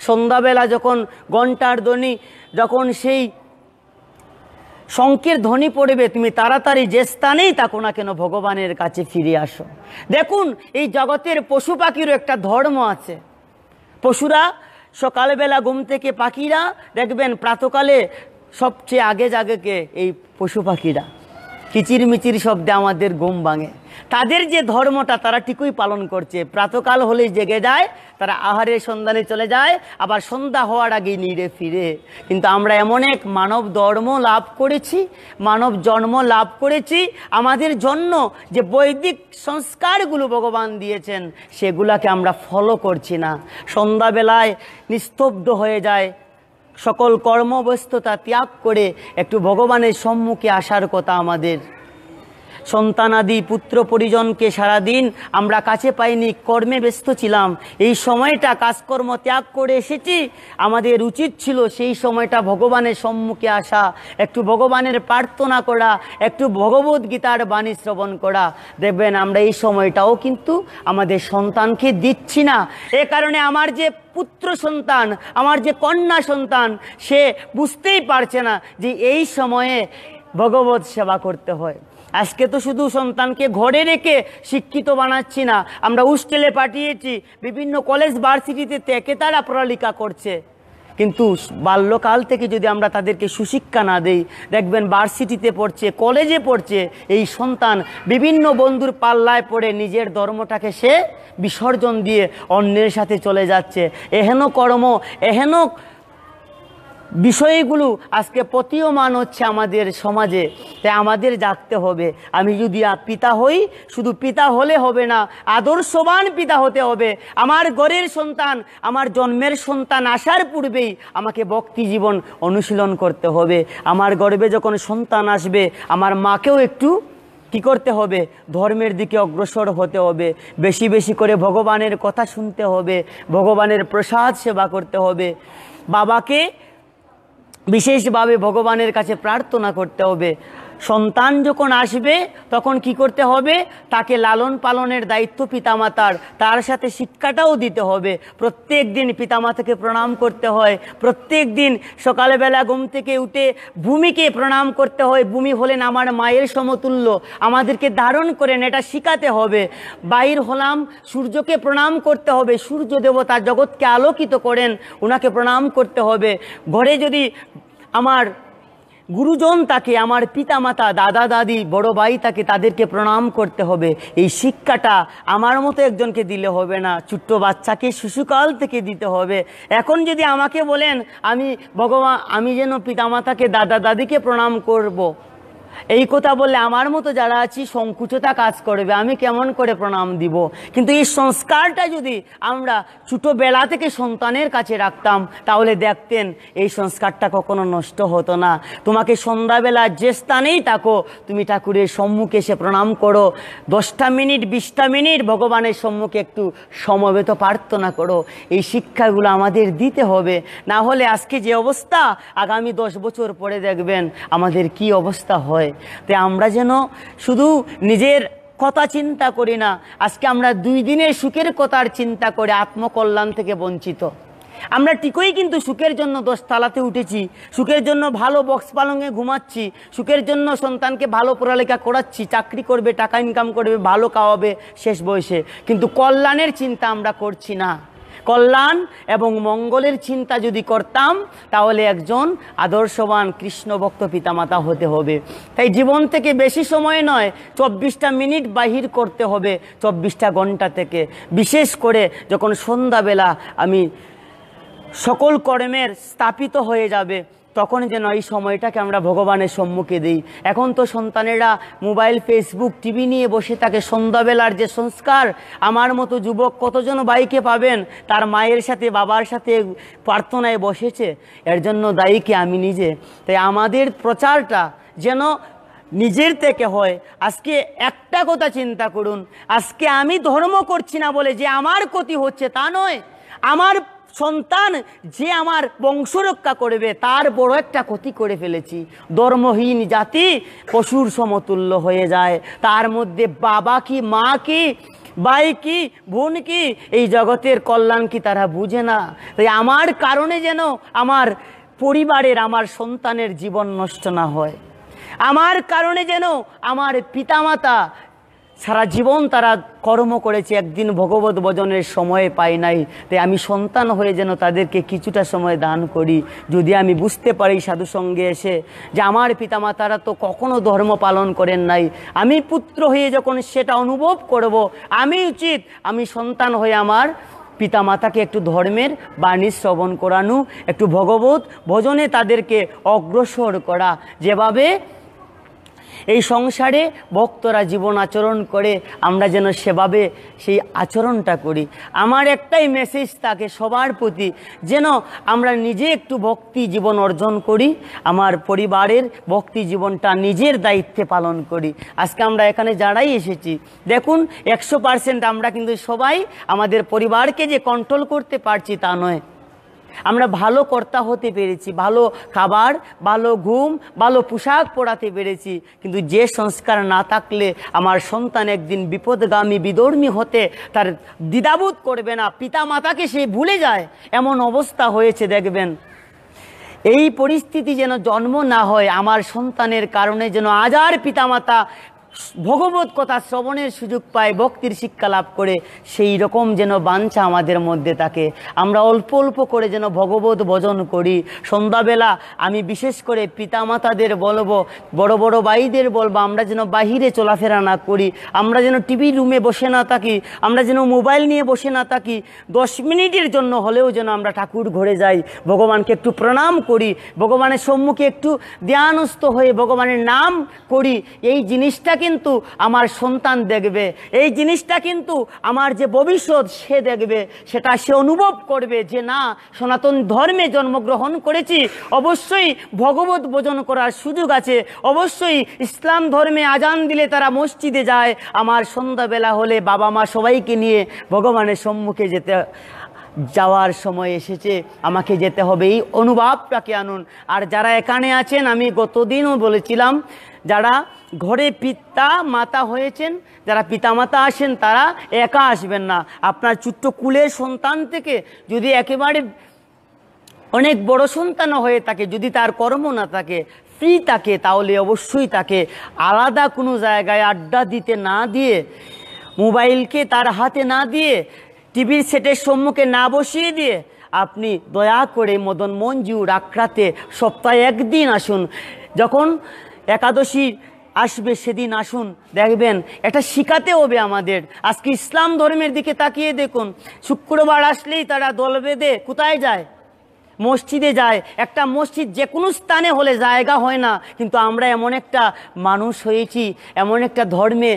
S1: সন্ধ্যাবেলা যখন ঘণ্টার ধ্বনি, যখন সেই শঙ্কের ধ্বনি পড়বে, তুমি তাড়াতাড়ি যে স্থানেই থাকো না কেন ভগবানের কাছে ফিরে আসো। দেখুন এই জগতের পশু পাখিরও একটা ধর্ম আছে। পশুরা সকালবেলা ঘুম থেকে, পাখিরা দেখবেন প্রাতকালে সবচেয়ে আগে জাগে কে? এই পশু পাখিরা। কিচিরমিচির শব্দে আমাদের ঘুম ভাঙে। তাদের যে ধর্মটা তারা ঠিকই পালন করছে। প্রাতকাল হলেই জেগে যায়, তারা আহারের সন্ধানে চলে যায়, আবার সন্ধ্যা হওয়ার আগেই নিড়ে ফিরে। কিন্তু আমরা এমন এক মানব ধর্ম লাভ করেছি, মানব জন্ম লাভ করেছি, আমাদের জন্য যে বৈদিক সংস্কারগুলো ভগবান দিয়েছেন সেগুলাকে আমরা ফলো করছি না। সন্ধ্যাবেলায় নিস্তব্ধ হয়ে যায়, সকল কর্মব্যস্ততা ত্যাগ করে একটু ভগবানের সম্মুখে আসার কথা আমাদের। সন্তানাদি পুত্র পরিজনকে সারাদিন আমরা কাছে পাইনি, কর্মে ব্যস্ত ছিলাম। এই সময়টা কাজকর্ম ত্যাগ করে এসেছি, আমাদের উচিত ছিল সেই সময়টা ভগবানের সম্মুখে আসা, একটু ভগবানের প্রার্থনা করা, একটু ভগবদ গীতার বাণী শ্রবণ করা। দেখবেন আমরা এই সময়টাও কিন্তু আমাদের সন্তানকে দিচ্ছি না। এ কারণে আমার যে পুত্র সন্তান, আমার যে কন্যা সন্তান, সে বুঝতেই পারছে না যে এই সময়ে ভগবত সেবা করতে হয়। আজকে তো শুধু সন্তানকে ঘরে রেখে শিক্ষিত বানাচ্ছি না, আমরা হোস্টেলে পাঠিয়েছি, বিভিন্ন কলেজ ভার্সিটিতে থেকে তারা পড়ালেখা করছে। কিন্তু বাল্যকাল থেকে যদি আমরা তাদেরকে সুশিক্ষা না দেই, দেখবেন ভার্সিটিতে পড়ছে, কলেজে পড়ছে, এই সন্তান বিভিন্ন বন্ধুর পাল্লায় পড়ে নিজের ধর্মটাকে সে বিসর্জন দিয়ে অন্যের সাথে চলে যাচ্ছে। এহেন কর্ম, এহেন বিষয়গুলো আজকে প্রতীয়মান হচ্ছে আমাদের সমাজে। তাই আমাদের জাগতে হবে। আমি যদি পিতা হই, শুধু পিতা হলে হবে না, আদর্শবান পিতা হতে হবে। আমার ঘরের সন্তান, আমার জন্মের সন্তান আসার পূর্বেই আমাকে ভক্তি জীবন অনুশীলন করতে হবে। আমার গর্ভে যখন সন্তান আসবে, আমার মাকেও একটু কি করতে হবে? ধর্মের দিকে অগ্রসর হতে হবে। বেশি বেশি করে ভগবানের কথা শুনতে হবে, ভগবানের প্রসাদ সেবা করতে হবে। বাবাকে বিশেষভাবে ভগবানের কাছে প্রার্থনা করতে হবে। সন্তান যখন আসবে তখন কি করতে হবে? তাকে লালন পালনের দায়িত্ব পিতামাতার, তার সাথে শিক্ষাটাও দিতে হবে। প্রত্যেক দিন পিতামাতাকে প্রণাম করতে হয়, প্রত্যেক দিন সকালবেলা ঘুম থেকে উঠে ভূমিকে প্রণাম করতে হয়। ভূমি হলেন আমার মায়ের সমতুল্য, আমাদেরকে ধারণ করেন, এটা শিখাতে হবে। বাইর হলাম, সূর্যকে প্রণাম করতে হবে, সূর্য দেবতা জগৎকে আলোকিত করেন, ওনাকে প্রণাম করতে হবে। ঘরে যদি আমার গুরুজন থাকে, আমার পিতামাতা, দাদা দাদি, বড় ভাই থাকে, তাদেরকে প্রণাম করতে হবে। এই শিক্ষাটা আমার মতো একজনকে দিলে হবে না, ছোট্ট বাচ্চাকে শিশুকাল থেকে দিতে হবে। এখন যদি আমাকে বলেন আমি যেন পিতামাতাকে, দাদা দাদিকে প্রণাম করব, এই কথা বললে আমার মতো যারা আছি সংকুচতা কাজ করবে, আমি কেমন করে প্রণাম দিব। কিন্তু এই সংস্কারটা যদি আমরা ছোটোবেলা থেকে সন্তানের কাছে রাখতাম, তাহলে দেখতেন এই সংস্কারটা কখনো নষ্ট হতো না। তোমাকে সন্ধ্যাবেলা যে স্থানেই থাকো, তুমি ঠাকুরের সম্মুখে এসে প্রণাম করো, 10টা মিনিট 20টা মিনিট ভগবানের সম্মুখে একটু সমবেত প্রার্থনা করো। এই শিক্ষাগুলো আমাদের দিতে হবে। না হলে আজকে যে অবস্থা, আগামী 10 বছর পরে দেখবেন আমাদের কি অবস্থা হয়। তাই আমরা যেন শুধু নিজের কথা চিন্তা করি না, আজকে আমরা 2 দিনের সুখের কথার চিন্তা করে আত্মকল্যাণ থেকে বঞ্চিত। আমরা ঠিকই কিন্তু সুখের জন্য 10 তালাতে উঠেছি, সুখের জন্য ভালো বক্স পালঙে ঘুমাচ্ছি, সুখের জন্য সন্তানকে ভালো পড়ালেখা করাচ্ছি, চাকরি করবে, টাকা ইনকাম করবে, ভালো খাওয়াবে শেষ বয়সে, কিন্তু কল্যাণের চিন্তা আমরা করছি না। কল্যাণ এবং মঙ্গলের চিন্তা যদি করতাম, তাহলে একজন আদর্শবান কৃষ্ণ ভক্ত পিতামাতা হতে হবে। তাই জীবন থেকে বেশি সময় নয়, 24টা মিনিট বাহির করতে হবে 24টা ঘন্টা থেকে। বিশেষ করে যখন সন্ধ্যাবেলা আমি সকল কর্মের স্থাপিত হয়ে যাবে, তখন যেন এই সময়টাকে আমরা ভগবানের সম্মুখে দিই। এখন তো সন্তানেরা মোবাইল, ফেসবুক, টিভি নিয়ে বসে থাকে। সন্ধ্যাবেলার যে সংস্কার, আমার মতো যুবক কতজন ভাইকে পাবেন তার মায়ের সাথে, বাবার সাথে প্রার্থনায় বসেছে, এর জন্য দায়ী কি আমি নিজে। তাই আমাদের প্রচারটা যেন নিজের থেকে হয়। আজকে একটা কথা চিন্তা করুন, আজকে আমি ধর্ম করছি না বলে যে আমার ক্ষতি হচ্ছে তা নয়, আমার সন্তান যে আমার বংশ রক্ষা করবে তার বড় একটা ক্ষতি করে ফেলেছি। ধর্মহীন জাতি পশুর সমতুল্য হয়ে যায়। তার মধ্যে বাবা কি, মা কি, ভাই কি, বোন কি, এই জগতের কল্যাণ কি তারা বুঝে না। তাই আমার কারণে যেন আমার পরিবারের, আমার সন্তানের জীবন নষ্ট না হয়, আমার কারণে যেন আমার পিতামাতা সারা জীবন তারা কর্ম করেছে, একদিন ভগবত ভজনের সময় পাই নাই। তাই আমি সন্তান হয়ে যেন তাদেরকে কিছুটা সময় দান করি। যদি আমি বুঝতে পারি সাধুসঙ্গে এসে যে আমার পিতামাতারা তো কখনো ধর্ম পালন করেন নাই, আমি পুত্র হয়ে যখন সেটা অনুভব করব, আমি সন্তান হয়ে আমার পিতামাতাকে একটু ধর্মের বাণী শ্রবণ করানো, একটু ভগবত ভজনে তাদেরকে অগ্রসর করা। যেভাবে এই সংসারে ভক্তরা জীবন আচরণ করে, আমরা যেন সেভাবে সেই আচরণটা করি। আমার একটাই মেসেজ থাকে সবার প্রতি, যেন আমরা নিজে একটু ভক্তি জীবন অর্জন করি, আমার পরিবারের ভক্তি জীবনটা নিজের দায়িত্বে পালন করি। আজকে আমরা এখানে যারাই এসেছি দেখুন 100% আমরা কিন্তু সবাই আমাদের পরিবারকে যে কন্ট্রোল করতে পারছি তা নয়। আমরা ভালো কর্তা হতে পেরেছি, ভালো খাবার, ভালো ঘুম, ভালো পোশাক পরাতে পেরেছি, কিন্তু যে সংস্কার না থাকলে আমার সন্তান একদিন বিপদগামী বিধর্মী হতে তার দ্বিধাবোধ করবে না, পিতা মাতাকে সে ভুলে যায়, এমন অবস্থা হয়েছে দেখবেন। এই পরিস্থিতি যেন জন্ম না হয় আমার সন্তানের কারণে, যেন আজ আর পিতামাতা ভগবত কথা শ্রবণের সুযোগ পায়, ভক্তির শিক্ষা লাভ করে, সেই রকম যেন বাঞ্ছা আমাদের মধ্যে থাকে। আমরা অল্প অল্প করে যেন ভগবত ভজন করি। সন্ধ্যাবেলা আমি বিশেষ করে পিতামাতাদের বলবো, বড় বড় ভাইদের বলবো, আমরা যেন বাহিরে চলাফেরা না করি, আমরা যেন টিভি রুমে বসে না থাকি, আমরা যেন মোবাইল নিয়ে বসে না থাকি। 10 মিনিটের জন্য হলেও যেন আমরা ঠাকুর ঘরে যাই, ভগবানকে একটু প্রণাম করি, ভগবানের সম্মুখে একটু ধ্যানস্থ হয়ে ভগবানের নাম করি। এই জিনিসটা কিন্তু আমার সন্তান দেখবে, এই জিনিসটা কিন্তু আমার যে ভবিষ্যৎ সে দেখবে, সেটা সে অনুভব করবে যে না, সনাতন ধর্মে জন্মগ্রহণ করেছি, অবশ্যই ভগবত ভজন করার সুযোগ আছে, অবশ্যই ইসলাম ধর্মে আজান দিলে তারা মসজিদে যায়, আমার সন্ধ্যাবেলা হলে বাবা মা সবাইকে নিয়ে ভগবানের সম্মুখে যাওয়ার সময় এসেছে, আমাকে যেতে হবে, এই অনুভবটাকে আনুন। আর যারা এখানে আছেন, আমি গতদিনও বলেছিলাম, যারা ঘরে পিতা মাতা হয়েছেন, যারা পিতা মাতা আসেন তারা একা আসবেন না। আপনার ছোট্ট কুলের সন্তান থেকে যদি একেবারে অনেক বড় সন্তানও হয়ে থাকে, যদি তার কর্ম না থাকে, ফ্রি থাকে, তাহলে অবশ্যই তাকে আলাদা কোনো জায়গায় আড্ডা দিতে না দিয়ে, মোবাইলকে তার হাতে না দিয়ে, টিভির সেটের সম্মুখে না বসিয়ে দিয়ে আপনি দয়া করে মদন মঞ্জুর আখড়াতে সপ্তাহে একদিন আসুন। যখন একাদশী আসবে সেদিন আসুন, দেখবেন এটা শিখাতে হবে আমাদের। আজকে ইসলাম ধর্মের দিকে তাকিয়ে দেখুন, শুক্রবার আসলেই তারা দল বেঁধে কোথায় যায়? মসজিদে যায়। একটা মসজিদ যে কোনো স্থানে হলে জায়গা হয় না, কিন্তু আমরা এমন একটা মানুষ হয়েছি, এমন একটা ধর্মে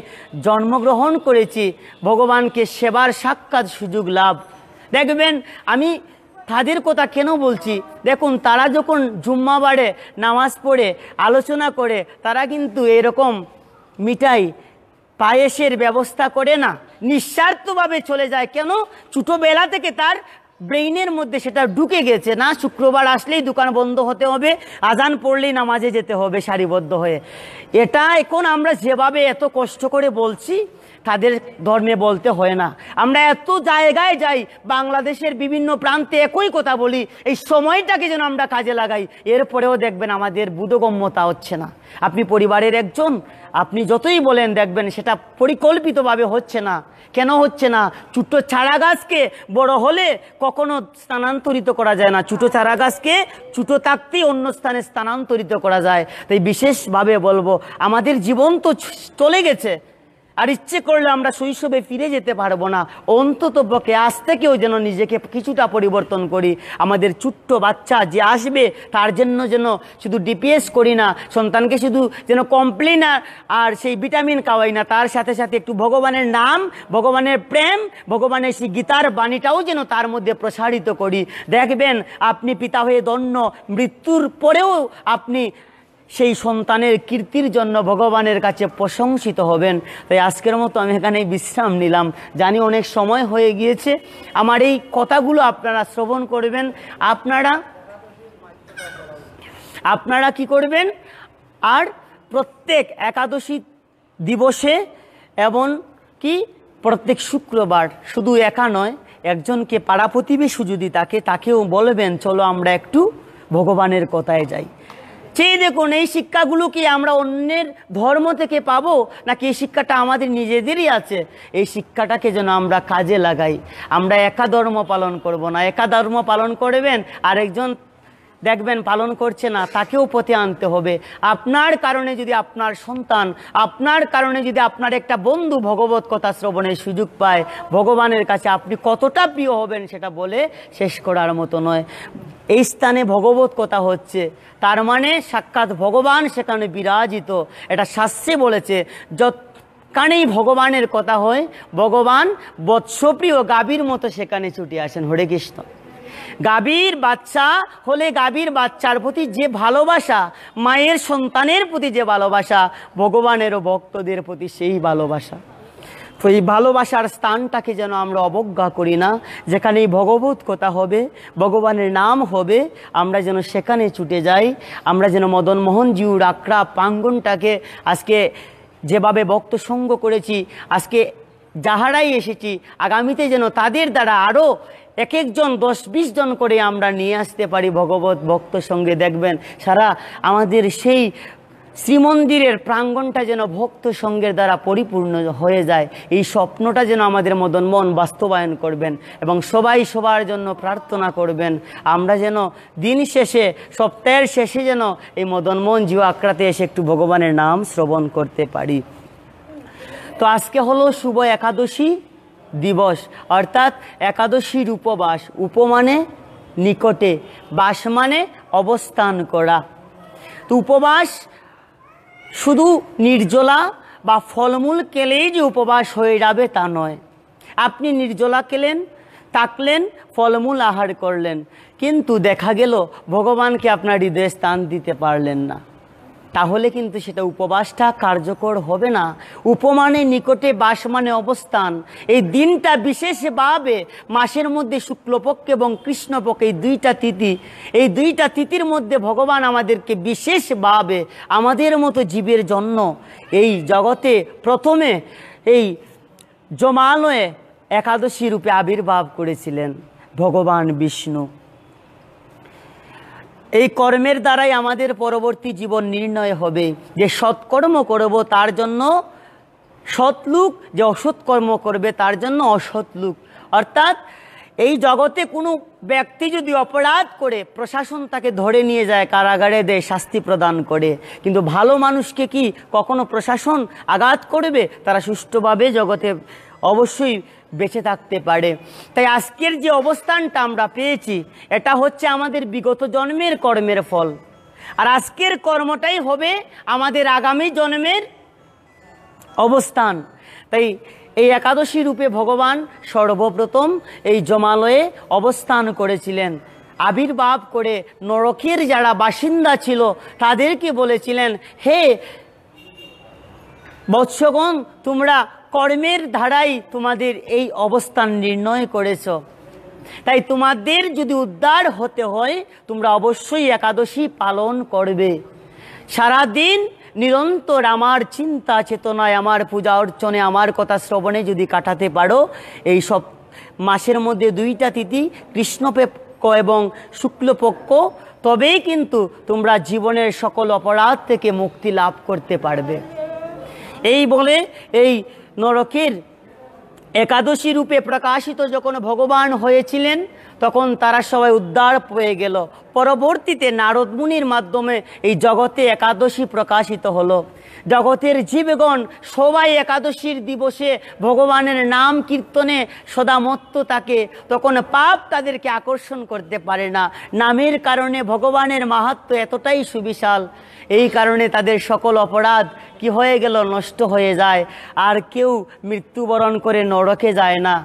S1: জন্মগ্রহণ করেছি, ভগবানকে সেবার সাক্ষাৎ সুযোগ লাভ। দেখবেন আমি তাদের কথা কেন বলছি, দেখুন তারা যখন জুম্মাবারে নামাজ পড়ে আলোচনা করে, তারা কিন্তু এরকম মিঠাই পায়েসের ব্যবস্থা করে না, নিঃস্বার্থভাবে চলে যায়। কেন? ছোটোবেলা থেকে তার ব্রেইনের মধ্যে সেটা ঢুকে গেছে, না শুক্রবার আসলেই দোকান বন্ধ হতে হবে, আজান পড়লেই নামাজে যেতে হবে সারিবদ্ধ হয়ে। এটা এখন আমরা যেভাবে এত কষ্ট করে বলছি, তাদের ধর্মে বলতে হয় না। আমরা এত জায়গায় যাই, বাংলাদেশের বিভিন্ন প্রান্তে একই কথা বলি, এই সময়টাকে যেন আমরা কাজে লাগাই। এরপরেও দেখবেন আমাদের বোধগম্যতা হচ্ছে না। আপনি পরিবারের একজন, আপনি যতই বলেন দেখবেন সেটা পরিকল্পিতভাবে হচ্ছে না। কেন হচ্ছে না? ছোটো চারা গাছকে বড় হলে কখনো স্থানান্তরিত করা যায় না, ছোটো চারা গাছকে ছোটো থাকতেই অন্য স্থানে স্থানান্তরিত করা যায়। তাই বিশেষভাবে বলবো, আমাদের জীবন তো চলে গেছে, আর ইচ্ছে করলে আমরা শৈশবে ফিরে যেতে পারবো না। অন্তত পক্ষে আজ থেকেও যেন নিজেকে কিছুটা পরিবর্তন করি। আমাদের ছোট্ট বাচ্চা যে আসবে তার জন্য যেন শুধু ডিপিএস করি না, সন্তানকে শুধু যেন কমপ্লেন আর সেই ভিটামিন খাওয়াই না, তার সাথে সাথে একটু ভগবানের নাম, ভগবানের প্রেম, ভগবানের সেই গীতার বাণীটাও যেন তার মধ্যে প্রসারিত করি। দেখবেন আপনি পিতা হয়ে ধন্য, মৃত্যুর পরেও আপনি সেই সন্তানের কীর্তির জন্য ভগবানের কাছে প্রশংসিত হবেন। তাই আজকের মতো আমি এখানেই বিশ্রাম নিলাম। জানি অনেক সময় হয়ে গিয়েছে, আমার এই কথাগুলো আপনারা শ্রবণ করবেন। আপনারা কি করবেন? আর প্রত্যেক একাদশী দিবসে এবং কি প্রত্যেক শুক্রবার, শুধু একা নয়, একজনকে পাড়া প্রতিবেশী যদি তাকেও বলবেন চলো আমরা একটু ভগবানের কথায় যাই। চেয়ে দেখুন এই শিক্ষাগুলো কি আমরা অন্যের ধর্ম থেকে পাবো, নাকি এই শিক্ষাটা আমাদের নিজেদেরই আছে? এই শিক্ষাটাকে যেন আমরা কাজে লাগাই। আমরা একা ধর্ম পালন করব না, একা ধর্ম পালন করবেন, আরেকজন দেখবেন পালন করছে না, তাকেও পথে আনতে হবে। আপনার কারণে যদি আপনার সন্তান, আপনার কারণে যদি আপনার একটা বন্ধু ভগবত কথা শ্রবণের সুযোগ পায়, ভগবানের কাছে আপনি কতটা প্রিয় হবেন সেটা বলে শেষ করার মতো নয়। এই স্থানে ভগবত কথা হচ্ছে, তার মানে সাক্ষাৎ ভগবান সেখানে বিরাজিত। এটা শাস্ত্রে বলেছে, যৎখানেই ভগবানের কথা হয়, ভগবান বৎসপ্রিয় গাভীর মতো সেখানে ছুটে আসেন। হরে কৃষ্ণ। গাভীর বাচ্চা হলে গাভীর বাচ্চার প্রতি যে ভালোবাসা, মায়ের সন্তানের প্রতি যে ভালোবাসা, ভগবানেরও ভক্তদের প্রতি সেই ভালোবাসা। তো এই ভালোবাসার স্থানটাকে যেন আমরা অবজ্ঞা করি না। যেখানেই ভগবত কথা হবে, ভগবানের নাম হবে, আমরা যেন সেখানে ছুটে যাই। আমরা যেন মদন মোহন জিউর আখড়া প্রাঙ্গণটাকে আজকে যেভাবে ভক্ত সঙ্গ করেছি, আজকে যাহারাই এসেছি, আগামীতে যেন তাদের দ্বারা আরও এক একজন 10-20 জন করে আমরা নিয়ে আসতে পারি ভগবত ভক্ত সঙ্গে। দেখবেন সারা আমাদের সেই শ্রীমন্দিরের প্রাঙ্গণটা যেন ভক্ত সঙ্গের দ্বারা পরিপূর্ণ হয়ে যায়। এই স্বপ্নটা যেন আমাদের মদন মোহন বাস্তবায়ন করবেন এবং সবাই সবার জন্য প্রার্থনা করবেন। আমরা যেন দিন শেষে, সপ্তাহের শেষে যেন এই মদন মোহন জিউ আখড়াতে এসে একটু ভগবানের নাম শ্রবণ করতে পারি। তো আজকে হলো শুভ একাদশী দিবস, অর্থাৎ একাদশীর উপবাস। উপ মানে নিকটে, বাস মানে অবস্থান করা। তো উপবাস শুধু নির্জলা বা ফলমূল খেলেই যে উপবাস হয়ে যাবে তা নয়। আপনি নির্জলা খেলেন, থাকলেন, ফলমূল আহার করলেন, কিন্তু দেখা গেল ভগবানকে আপনার হৃদয়ে স্থান দিতে পারলেন না, তাহলে কিন্তু সেটা উপবাসটা কার্যকর হবে না। উপমানে নিকটে, বাস মানে অবস্থান। এই দিনটা বিশেষভাবে মাসের মধ্যে শুক্লপক্ষ এবং কৃষ্ণপক্ষ, এই দুইটা তিথির মধ্যে ভগবান আমাদেরকে বিশেষভাবে আমাদের মতো জীবের জন্য এই জগতে প্রথমে এই জমালয়ে একাদশী রূপে আবির্ভাব করেছিলেন ভগবান বিষ্ণু। এই কর্মের দ্বারাই আমাদের পরবর্তী জীবন নির্ণয় হবে, যে সৎকর্ম করব তার জন্য সৎলোক, যে অসৎ কর্ম করবে তার জন্য অসৎ লোক। অর্থাৎ এই জগতে কোনো ব্যক্তি যদি অপরাধ করে, প্রশাসন তাকে ধরে নিয়ে যায়, কারাগারে দেয়, শাস্তি প্রদান করে, কিন্তু ভালো মানুষকে কি কখনো প্রশাসন আঘাত করবে? তারা সুষ্ঠুভাবে জগতে অবশ্যই বেঁচে থাকতে পারে। তাই আজকের যে অবস্থানটা আমরা পেয়েছি, এটা হচ্ছে আমাদের বিগত জন্মের কর্মের ফল, আর আজকের কর্মটাই হবে আমাদের আগামী জন্মের অবস্থান। তাই এই একাদশী রূপে ভগবান সর্বপ্রথম এই জমালয়ে অবস্থান করেছিলেন। আবির্ভাব করে নরকের যারা বাসিন্দা ছিল তাদেরকে বলেছিলেন, হে বৎসগণ, তোমরা কর্মের ধারাই তোমাদের এই অবস্থান নির্ণয় করেছ, তাই তোমাদের যদি উদ্ধার হতে হয় তোমরা অবশ্যই একাদশী পালন করবে। সারাদিন নিরন্তর আমার চিন্তা চেতনায়, আমার পূজা অর্চনে, আমার কথা শ্রবণে যদি কাটাতে পারো, এই সব মাসের মধ্যে দুইটা তিথি কৃষ্ণপক্ষ এবং শুক্লপক্ষ, তবেই কিন্তু তোমরা জীবনের সকল অপরাধ থেকে মুক্তি লাভ করতে পারবে। এই বলে এই নরকের একাদশী রূপে প্রকাশিত যখন ভগবান হয়েছিলেন, তখন তারা সবাই উদ্ধার পেয়ে গেল। পরবর্তীতে নারদ মুনির মাধ্যমে এই জগতে একাদশী প্রকাশিত হলো। জগতের জীবগণ সবাই একাদশীর দিবসে ভগবানের নাম কীর্তনে সদা মত্ত থাকে, তখন পাপ তাদেরকে আকর্ষণ করতে পারে না। নামের কারণে ভগবানের মাহাত্ম্য এতটাই সুবিশাল, এই কারণে তাদের সকল অপরাধ কি হয়ে গেল, নষ্ট হয়ে যায়, আর কেউ মৃত্যুবরণ করে নরকে যায় না।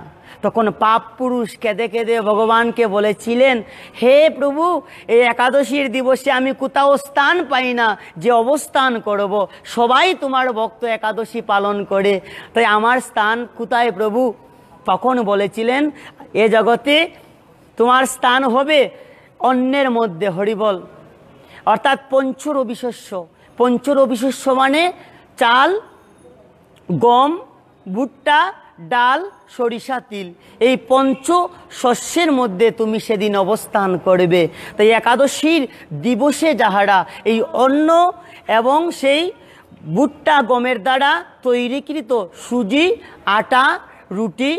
S1: তখন পাপ পুরুষ কেঁদে কেঁদে ভগবানকে বলেছিলেন, হে প্রভু, এই একাদশীর দিবসে আমি কোথাও স্থান পাই না যে অবস্থান করব, সবাই তোমার ভক্ত একাদশী পালন করে, তাই আমার স্থান কোথায় প্রভু? তখন বলেছিলেন, এ জগতে তোমার স্থান হবে অন্যের মধ্যে। হরিবল। অর্থাৎ পঞ্চরবি শস্য। পঞ্চরবি শস্য মানে চাল, গম, ভুট্টা, ডাল, সরিষা, তিল, এই পঞ্চ শস্যের মধ্যে তুমি সেদিন অবস্থান করবে। তাই একাদশীর দিবসে যাহারা এই অন্ন এবং সেই ভুট্টা, গমের দ্বারা তৈরিকৃত সুজি, আটা, রুটি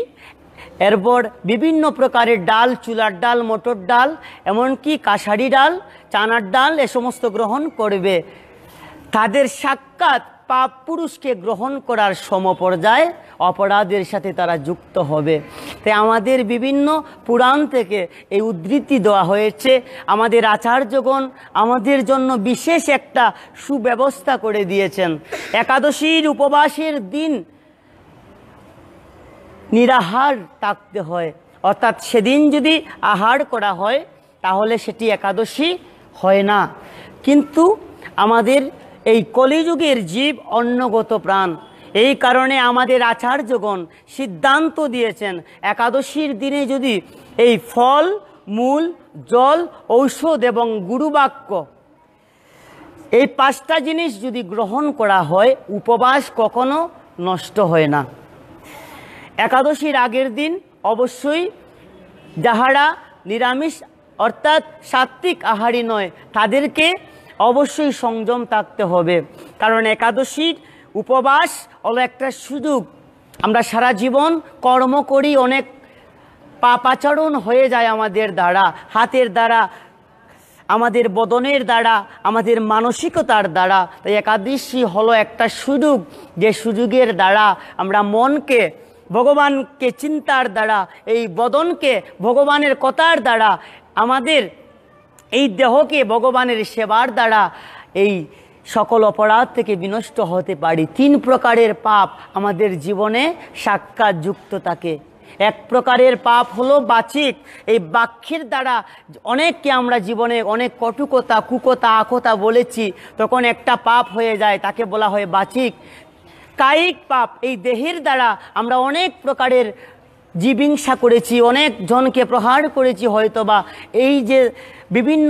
S1: এরপর বিভিন্ন প্রকারের ডাল, চুলার ডাল, মটর ডাল, এমনকি কাশারি ডাল, চানার ডাল এ সমস্ত গ্রহণ করবে। তাদের সাক্ষাৎ পাপ পুরুষকে গ্রহণ করার সমপর্যায়ে অপরাধের সাথে তারা যুক্ত হবে। তাই আমাদের বিভিন্ন পুরাণ থেকে এই উদ্ধৃতি দেওয়া হয়েছে। আমাদের আচার্যগণ আমাদের জন্য বিশেষ একটা সুব্যবস্থা করে দিয়েছেন। একাদশীর উপবাসের দিন নিরাহার থাকতে হয়, অর্থাৎ সেদিন যদি আহার করা হয় তাহলে সেটি একাদশী হয় না। কিন্তু আমাদের এই কলিযুগের জীব অন্নগত প্রাণ, এই কারণে আমাদের আচার্যগণ সিদ্ধান্ত দিয়েছেন একাদশীর দিনে যদি এই ফল, মূল, জল, ঔষধ এবং গুরুবাক্য এই 5টা জিনিস যদি গ্রহণ করা হয় উপবাস কখনো নষ্ট হয় না। একাদশীর আগের দিন অবশ্যই যাহারা নিরামিষ অর্থাৎ সাত্ত্বিক আহারী নয় তাদেরকে অবশ্যই সংযম থাকতে হবে, কারণ একাদশীর উপবাস হলো একটা সুযোগ। আমরা সারা জীবন কর্ম করি, অনেক পাপাচরণ হয়ে যায় আমাদের দ্বারা, হাতের দ্বারা, আমাদের বদনের দ্বারা, আমাদের মানসিকতার দ্বারা। তাই একাদশী হলো একটা সুযোগ, যে সুযোগের দ্বারা আমরা মনকে ভগবানকে চিন্তার দ্বারা, এই বদনকে ভগবানের কথার দ্বারা, আমাদের এই দেহকে ভগবানের সেবার দ্বারা এই সকল অপরাধ থেকে বিনষ্ট হতে পারি। 3 প্রকারের পাপ আমাদের জীবনে সাক্ষাৎ যুক্ত থাকে। এক প্রকারের পাপ হলো বাচিক, এই বাক্যের দ্বারা অনেককে আমরা জীবনে অনেক কটুকতা, কুকতা, আকতা বলেছি, তখন একটা পাপ হয়ে যায়, তাকে বলা হয় বাচিক। কায়িক পাপ, এই দেহের দ্বারা আমরা অনেক প্রকারের জীবিংসা করেছি, অনেক জনকে প্রহার করেছি হয়তোবা, এই যে বিভিন্ন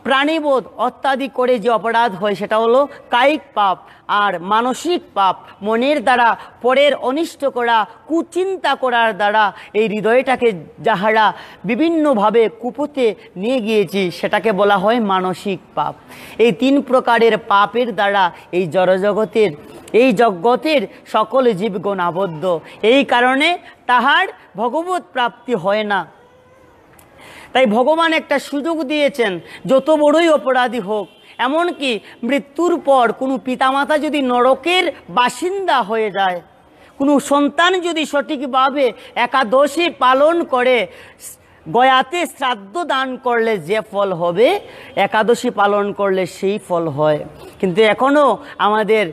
S1: প্রাণীবোধ অত্যাদি করে যে অপরাধ হয় সেটা হলো কায়িক পাপ। আর মানসিক পাপ, মনের দ্বারা পরের অনিষ্ট করা, কুচিন্তা করার দ্বারা এই হৃদয়টাকে যাহারা বিভিন্নভাবে কুপথে নিয়ে গিয়েছি সেটাকে বলা হয় মানসিক পাপ। এই 3 প্রকারের পাপের দ্বারা এই জড়জগতের, এই জগতের সকল জীবগণ আবদ্ধ। এই কারণে তাহার ভগবত প্রাপ্তি হয় না। তাই ভগবান একটা সুযোগ দিয়েছেন, যত বড়ই অপরাধী হোক, এমনকি মৃত্যুর পর কোনো পিতামাতা যদি নরকের বাসিন্দা হয়ে যায়, কোনো সন্তান যদি সঠিকভাবে একাদশী পালন করে, গয়াতে শ্রাদ্ধ দান করলে যে ফল হবে একাদশী পালন করলে সেই ফল হয়। কিন্তু এখনও আমাদের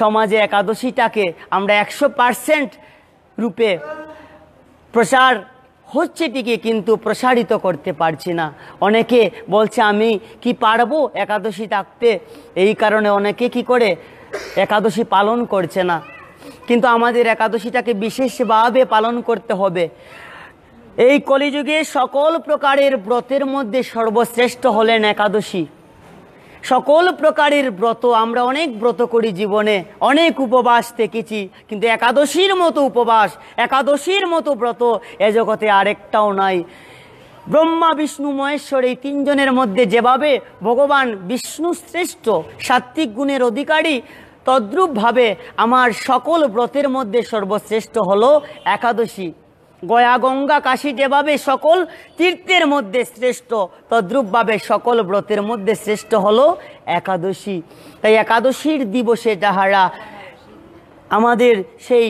S1: সমাজে একাদশীটাকে আমরা 100% রূপে প্রসার হচ্ছে ঠিকই, কিন্তু প্রসারিত করতে পারছি না। অনেকে বলছে আমি কি পারবো একাদশী থাকতে, এই কারণে অনেকে কি করে একাদশী পালন করছে না। কিন্তু আমাদের একাদশীটাকে বিশেষভাবে পালন করতে হবে। এই কলিযুগে সকল প্রকারের ব্রতের মধ্যে সর্বশ্রেষ্ঠ হলেন একাদশী। সকল প্রকারের ব্রত, আমরা অনেক ব্রত করি জীবনে, অনেক উপবাস থেকেছি, কিন্তু একাদশীর মতো উপবাস, একাদশীর মতো ব্রত এ জগতে আরেকটাও নাই। ব্রহ্মা, বিষ্ণু, মহেশ্বর এই 3 জনের মধ্যে যেভাবে ভগবান বিষ্ণু শ্রেষ্ঠ, সাত্ত্বিক গুণের অধিকারী, তদ্রূপভাবে আমার সকল ব্রতের মধ্যে সর্বশ্রেষ্ঠ হলো একাদশী। গয়া, গঙ্গা, কাশী যেভাবে সকল তীর্থের মধ্যে শ্রেষ্ঠ, তদ্রূপভাবে সকল ব্রতের মধ্যে শ্রেষ্ঠ হলো একাদশী। তাই একাদশীর দিবসে যাহারা আমাদের সেই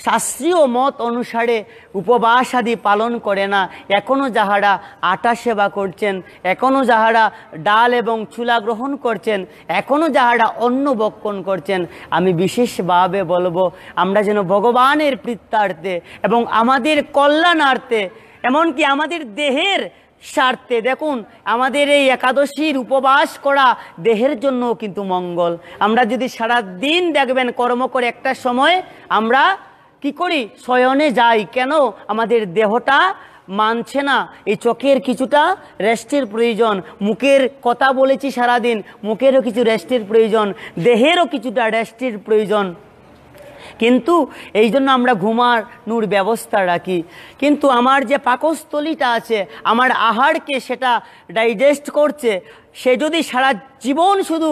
S1: শাস্ত্রীয় মত অনুসারে উপবাস আদি পালন করে না, এখনও যাহারা আটা সেবা করছেন, এখনও যাহারা ডাল এবং চুলা গ্রহণ করছেন, এখনও যাহারা অন্ন ভক্ষণ করছেন, আমি বিশেষভাবে বলবো আমরা যেন ভগবানের প্রীত্যার্থে এবং আমাদের কল্যাণার্থে, এমনকি আমাদের দেহের স্বার্থে, দেখুন আমাদের এই একাদশীর উপবাস করা দেহের জন্য কিন্তু মঙ্গল। আমরা যদি সারা দিন দেখবেন কর্ম করে একটা সময় আমরা কি করি, শয়নে যাই, কেন আমাদের দেহটা মানছে না, এই চোখের কিছুটা রেস্টের প্রয়োজন, মুখের কথা বলেছি সারাদিন, মুখেরও কিছু রেস্টের প্রয়োজন, দেহেরও কিছুটা রেস্টের প্রয়োজন। কিন্তু এই জন্য আমরা ঘুমানোর ব্যবস্থা রাখি, কিন্তু আমার যে পাকস্থলীটা আছে, আমার আহারকে সেটা ডাইজেস্ট করছে, সে যদি সারা জীবন শুধু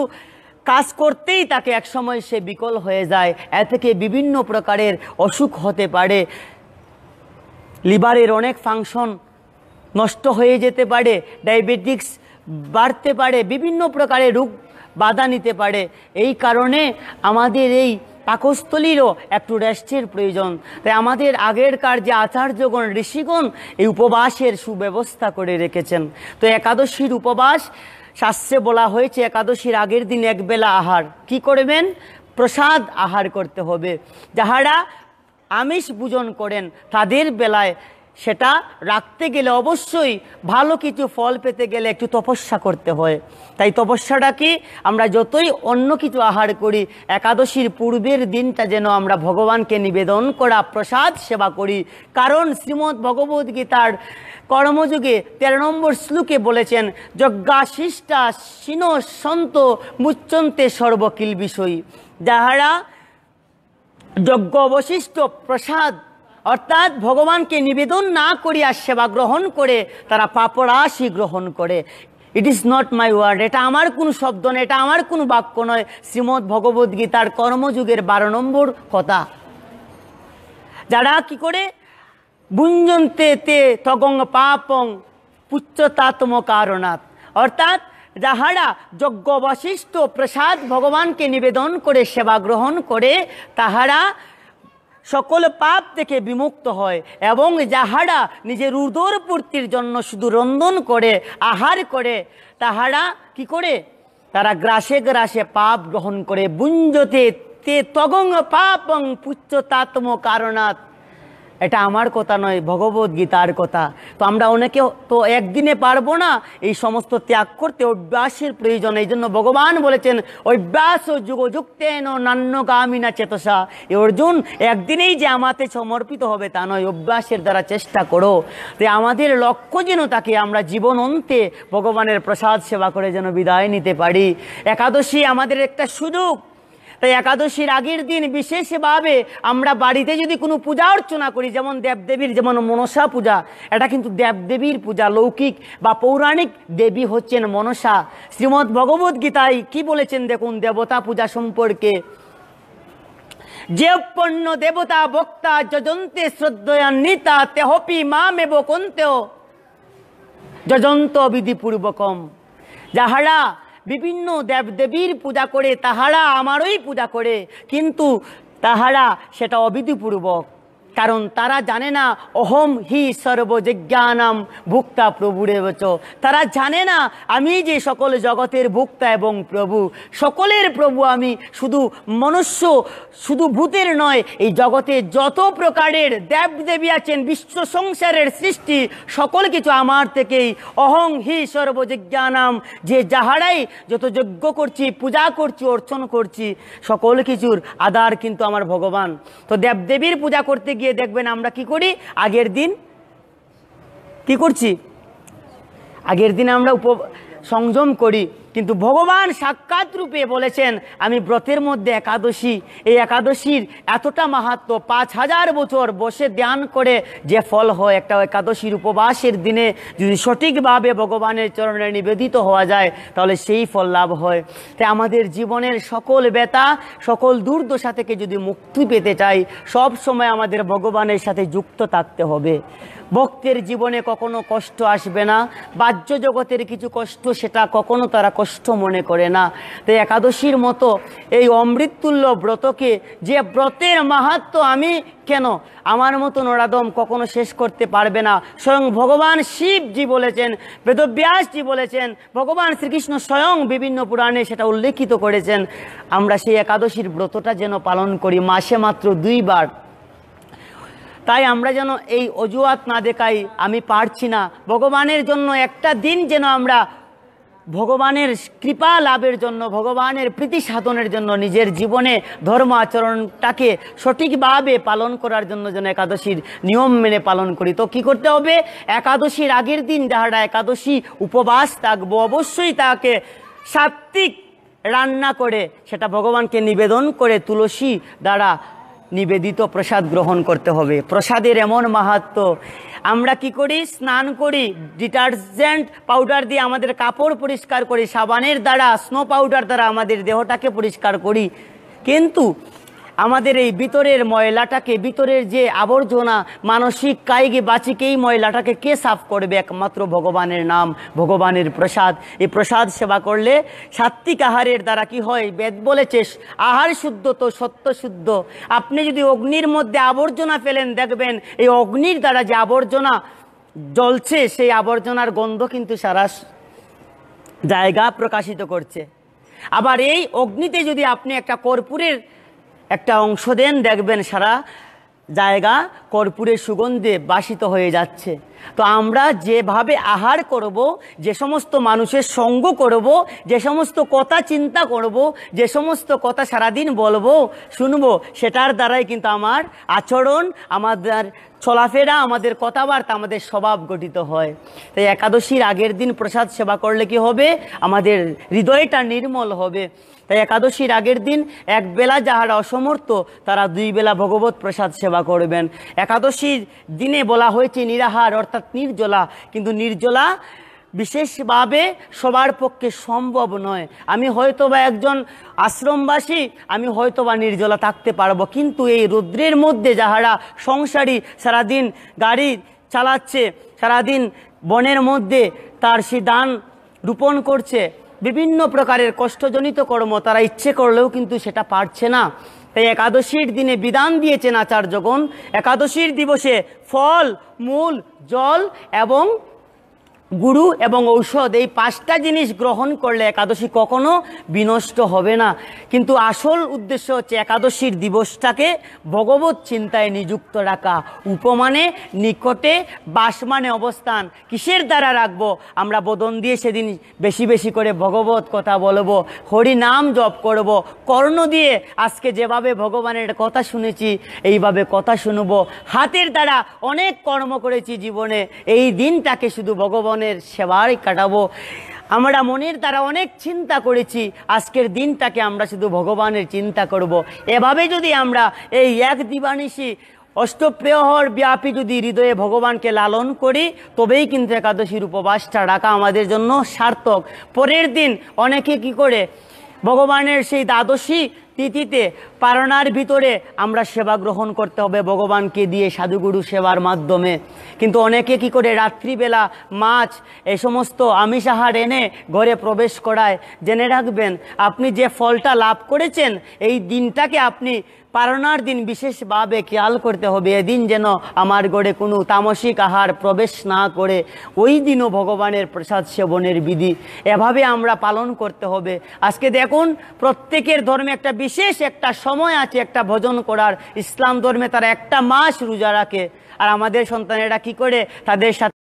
S1: কাজ করতেই তাকে একসময় সে বিকল হয়ে যায়, এ থেকে বিভিন্ন প্রকারের অসুখ হতে পারে। লিভারের অনেক ফাংশন নষ্ট হয়ে যেতে পারে, ডায়াবেটিক্স বাড়তে পারে, বিভিন্ন প্রকারের রোগ বাধা নিতে পারে। এই কারণে আমাদের এই পাকস্থলীরও একটু রেস্টের প্রয়োজন। তাই আমাদের আগেরকার যে আচার্যগণ ঋষিগণ এই উপবাসের সুব্যবস্থা করে রেখেছেন। তো একাদশীর উপবাস শাস্ত্রে বলা হয়েছে একাদশীর আগের দিন একবেলা আহার। কি করবেন? প্রসাদ আহার করতে হবে। যাহারা আমিষ ভোজন করেন তাদের বেলায় সেটা রাখতে গেলে অবশ্যই ভালো কিছু ফল পেতে গেলে একটু তপস্যা করতে হয়। তাই তপস্যাটা কি? আমরা যতই অন্য কিছু আহার করি, একাদশীর পূর্বের দিনটা যেন আমরা ভগবানকে নিবেদন করা প্রসাদ সেবা করি। কারণ শ্রীমদ্ ভগবদ্ গীতার কর্মযোগে 13 নম্বর শ্লোকে বলেছেন, যজ্ঞাশিষ্টা শিন সন্ত মুচ্চন্তে সর্বকিল বিষয়ী। যাহারা যজ্ঞ অবশিষ্ট প্রসাদ অর্থাৎ ভগবানকে নিবেদন না করিয়া সেবা গ্রহণ করে তারা পাপরাশি গ্রহণ করে। It is not my word, এটা আমার কোনো শব্দ নয়, এটা আমার কোনো বাক্য নয়, শ্রীমদ্ ভগবদ্ গীতার কর্মযুগের 12 নম্বর কথা। যারা কি করে? ভুঞ্জন্তে তে তগং পাপং পুচ্ছতাত্ম কারণাৎ, অর্থাৎ যাহারা যজ্ঞ অবশিষ্ট প্রসাদ ভগবানকে নিবেদন করে সেবা গ্রহণ করে তাহারা সকল পাপ থেকে বিমুক্ত হয়। এবং যাহারা নিজের উদর পূর্তির জন্য শুধু রন্ধন করে আহার করে তাহারা কি করে? তারা গ্রাসে গ্রাসে পাপ গ্রহণ করে। বুঞ্জতে তে তগং পাপং পুচ্ছতাত্ম কারণাৎ, এটা আমার কথা নয়, ভগবদ্ গীতার কথা। তো আমরা অনেকে তো একদিনে পারবো না এই সমস্ত ত্যাগ করতে, অভ্যাসের প্রয়োজন। এই জন্য ভগবান বলেছেন অভ্যাস যুগযুক্তেন নান্যগামিনা চেতসা। এই অর্জুন একদিনেই যে আমাতে সমর্পিত হবে তা নয়, অভ্যাসের দ্বারা চেষ্টা করো। তাই আমাদের লক্ষ্য যেন তাকে আমরা জীবন অন্তে ভগবানের প্রসাদ সেবা করে যেন বিদায় নিতে পারি। একাদশী আমাদের একটা সুযোগ। তাই একাদশীর আগের দিন বিশেষভাবে আমরা বাড়িতে যদি কোনো পূজা অর্চনা করি, যেমন দেবদেবীর, যেমন মনসা পূজা, এটা কিন্তু দেবদেবীর পূজা। লৌকিক বা পৌরাণিক দেবী হচ্ছেন মনসা। শ্রীমদ্ ভগবদ্ গীতায় কি বলেছেন দেখুন দেবতা পূজা সম্পর্কে, যে পণ্য দেবতা বক্তা যজন্তে শ্রদ্ধয়ান্বিতা তেহপি মামেব কন্তেও যজন্ত বিধিপূর্বকম। যাহারা বিভিন্ন দেবদেবীর পূজা করে তাহারা আমারই পূজা করে, কিন্তু তাহারা সেটা অবিধিপূর্বক। কারণ তারা জানে না অহম হি সর্বযজ্ঞানাম ভুক্তা প্রভুরেবচ। তারা জানে না আমি যে সকল জগতের ভুক্তা এবং প্রভু, সকলের প্রভু আমি। শুধু মনুষ্য, শুধু ভূতের নয়, এই জগতে যত প্রকারের দেবদেবী আছেন, বিশ্ব সংসারের সৃষ্টি, সকল কিছু আমার থেকেই। অহং হি সর্বযজ্ঞানাম, যে যাহারাই যত যজ্ঞ করছি, পূজা করছি, অর্চন করছি, সকল কিছুর আধার কিন্তু আমার ভগবান। তো দেবদেবীর পূজা করতে গিয়ে দেখবেন আমরা কি করি? আগের দিন কি করছি? আগের দিন আমরা সংযম করি, কিন্তু ভগবান সাক্ষাৎ রূপে বলেছেন আমি ব্রতের মধ্যে একাদশী, এই একাদশীর এতটা মাহাত্ম্য, 5000 বছর বসে ধ্যান করে যে ফল হয় একটা একাদশীর উপবাসের দিনে যদি সঠিকভাবে ভগবানের চরণে নিবেদিত হওয়া যায় তাহলে সেই ফল লাভ হয়। তাই আমাদের জীবনের সকল ব্যথা, সকল দুর্দশা থেকে যদি মুক্তি পেতে চাই, সব সময় আমাদের ভগবানের সাথে যুক্ত থাকতে হবে। ভক্তের জীবনে কখনো কষ্ট আসবে না, বাহ্য জগতের কিছু কষ্ট সেটা কখনো তারা কষ্ট মনে করে না। তাই একাদশীর মতো এই অমৃততুল্য ব্রতকে, যে ব্রতের মাহাত্ম্য আমি কেন আমার মতো নরাদম কখনো শেষ করতে পারবে না। স্বয়ং ভগবান শিবজি বলেছেন, বেদব্যাসজি বলেছেন, ভগবান শ্রীকৃষ্ণ স্বয়ং বিভিন্ন পুরাণে সেটা উল্লেখিত করেছেন। আমরা সেই একাদশীর ব্রতটা যেন পালন করি মাসে মাত্র 2 বার। তাই আমরা যেন এই অজুহাত না দেখাই আমি পারছি না, ভগবানের জন্য একটা দিন যেন আমরা ভগবানের কৃপা লাভের জন্য, ভগবানের প্রীতি সাধনের জন্য নিজের জীবনে ধর্ম আচরণটাকে সঠিকভাবে পালন করার জন্য যেন একাদশীর নিয়ম মেনে পালন করি। তো কি করতে হবে? একাদশীর আগের দিন যাহারা একাদশী উপবাস থাকবো, অবশ্যই তাকে সাত্বিক রান্না করে সেটা ভগবানকে নিবেদন করে তুলসী দ্বারা নিবেদিত প্রসাদ গ্রহণ করতে হবে। প্রসাদের এমন মাহাত্ম্য, আমরা কি করি? স্নান করি, ডিটারজেন্ট পাউডার দিয়ে আমাদের কাপড় পরিষ্কার করি, সাবানের দ্বারা, স্নো পাউডার দ্বারা আমাদের দেহটাকে পরিষ্কার করি, কিন্তু আমাদের এই ভিতরের ময়লাটাকে, ভিতরের যে আবর্জনা, মানসিক কায়িক বাচিক, এই ময়লাটাকে কে সাফ করবে? একমাত্র ভগবানের নাম, ভগবানের প্রসাদ। এই প্রসাদ সেবা করলে সাত্বিক আহারের দ্বারা কি হয়? বেদ বলেছে আহার শুদ্ধ তো সত্য শুদ্ধ। আপনি যদি অগ্নির মধ্যে আবর্জনা ফেলেন, দেখবেন এই অগ্নির দ্বারা যে আবর্জনা জ্বলছে, সেই আবর্জনার গন্ধ কিন্তু সারা জায়গা প্রকাশিত করছে। আবার এই অগ্নিতে যদি আপনি একটা কর্পূরের একটা অংশ দেন, দেখবেন সারা জায়গা কর্পূরের সুগন্ধে বাসিত হয়ে যাচ্ছে। তো আমরা যেভাবে আহার করব, যে সমস্ত মানুষের সঙ্গ করব, যে সমস্ত কথা চিন্তা করব, যে সমস্ত কথা সারাদিন বলবো শুনবো, সেটার দ্বারাই কিন্তু আমার আচরণ, আমাদের চলাফেরা, আমাদের কথাবার্তা, আমাদের স্বভাব গঠিত হয়। তাই একাদশীর আগের দিন প্রসাদ সেবা করলে কি হবে? আমাদের হৃদয়টা নির্মল হবে। তাই একাদশীর আগের দিন একবেলা যাহারা অসমর্থ, তারা 2 বেলা ভগবত প্রসাদ সেবা করবেন। একাদশীর দিনে বলা হয়েছে নিরাহার, অর্থাৎ নির্জলা, কিন্তু নির্জলা বিশেষভাবে সবার পক্ষে সম্ভব নয়। আমি হয়তোবা একজন আশ্রমবাসী, আমি হয়তোবা নির্জলা থাকতে পারবো, কিন্তু এই রৌদ্রের মধ্যে যাহারা সংসারী, সারাদিন গাড়ি চালাচ্ছে, সারাদিন বনের মধ্যে তার সেই ধান রোপণ করছে, বিভিন্ন প্রকারের কষ্টজনিত কর্ম, তারা ইচ্ছে করলেও কিন্তু সেটা পারছে না। তাই একাদশীর দিনে বিধান দিয়েছেন আচার্যগণ, একাদশীর দিবসে ফল, মূল, জল এবং গুরু এবং ঔষধ, এই 5টা জিনিস গ্রহণ করলে একাদশী কখনো বিনষ্ট হবে না। কিন্তু আসল উদ্দেশ্য হচ্ছে একাদশীর দিবসটাকে ভগবত চিন্তায় নিযুক্ত রাখা। উপমানে নিকটে, বাস মানে অবস্থান। কিসের দ্বারা রাখবো? আমরা বদন দিয়ে সেদিন বেশি বেশি করে ভগবত কথা বলবো, হরি নাম জপ করব। কর্ণ দিয়ে আজকে যেভাবে ভগবানের কথা শুনেছি, এইভাবে কথা শুনবো। হাতের দ্বারা অনেক কর্ম করেছি জীবনে, এই দিনটাকে শুধু ভগবানের সেবায় কাটাবো। আমরা মনের দ্বারা অনেক চিন্তা করেছি, আজকের দিনটাকে আমরা শুধু ভগবানের চিন্তা করব। এভাবে যদি আমরা এই এক দিবানিশি অষ্টপ্রহর ব্যাপী যদি হৃদয়ে ভগবানকে লালন করি, তবেই কিন্তু একাদশীর উপবাসটা রাখা আমাদের জন্য সার্থক। পরের দিন অনেকে কি করে ভগবানের সেই দ্বাদশী তিথিতে পারনার ভিতরে আমরা সেবা গ্রহণ করতে হবে ভগবানকে দিয়ে, সাধুগুরু সেবার মাধ্যমে। কিন্তু অনেকে কি করে রাত্রিবেলা মাছ, এই সমস্ত আমিষ আহার এনে ঘরে প্রবেশ করায়। জেনে রাখবেন, আপনি যে ফলটা লাভ করেছেন, এই দিনটাকে আপনি পারনার দিন বিশেষভাবে খেয়াল করতে হবে, এদিন যেন আমার ঘরে কোনো তামসিক আহার প্রবেশ না করে। ওই দিনও ভগবানের প্রসাদ সেবনের বিধি এভাবে আমরা পালন করতে হবে। আজকে দেখুন, প্রত্যেকের ধর্মে একটা বিশেষ একটা সময় আছে একটা ভজন করার। ইসলাম ধর্মে তারা 1 মাস রোজা রাখে, আর আমাদের সন্তানেরা কি করে তাদের সাথে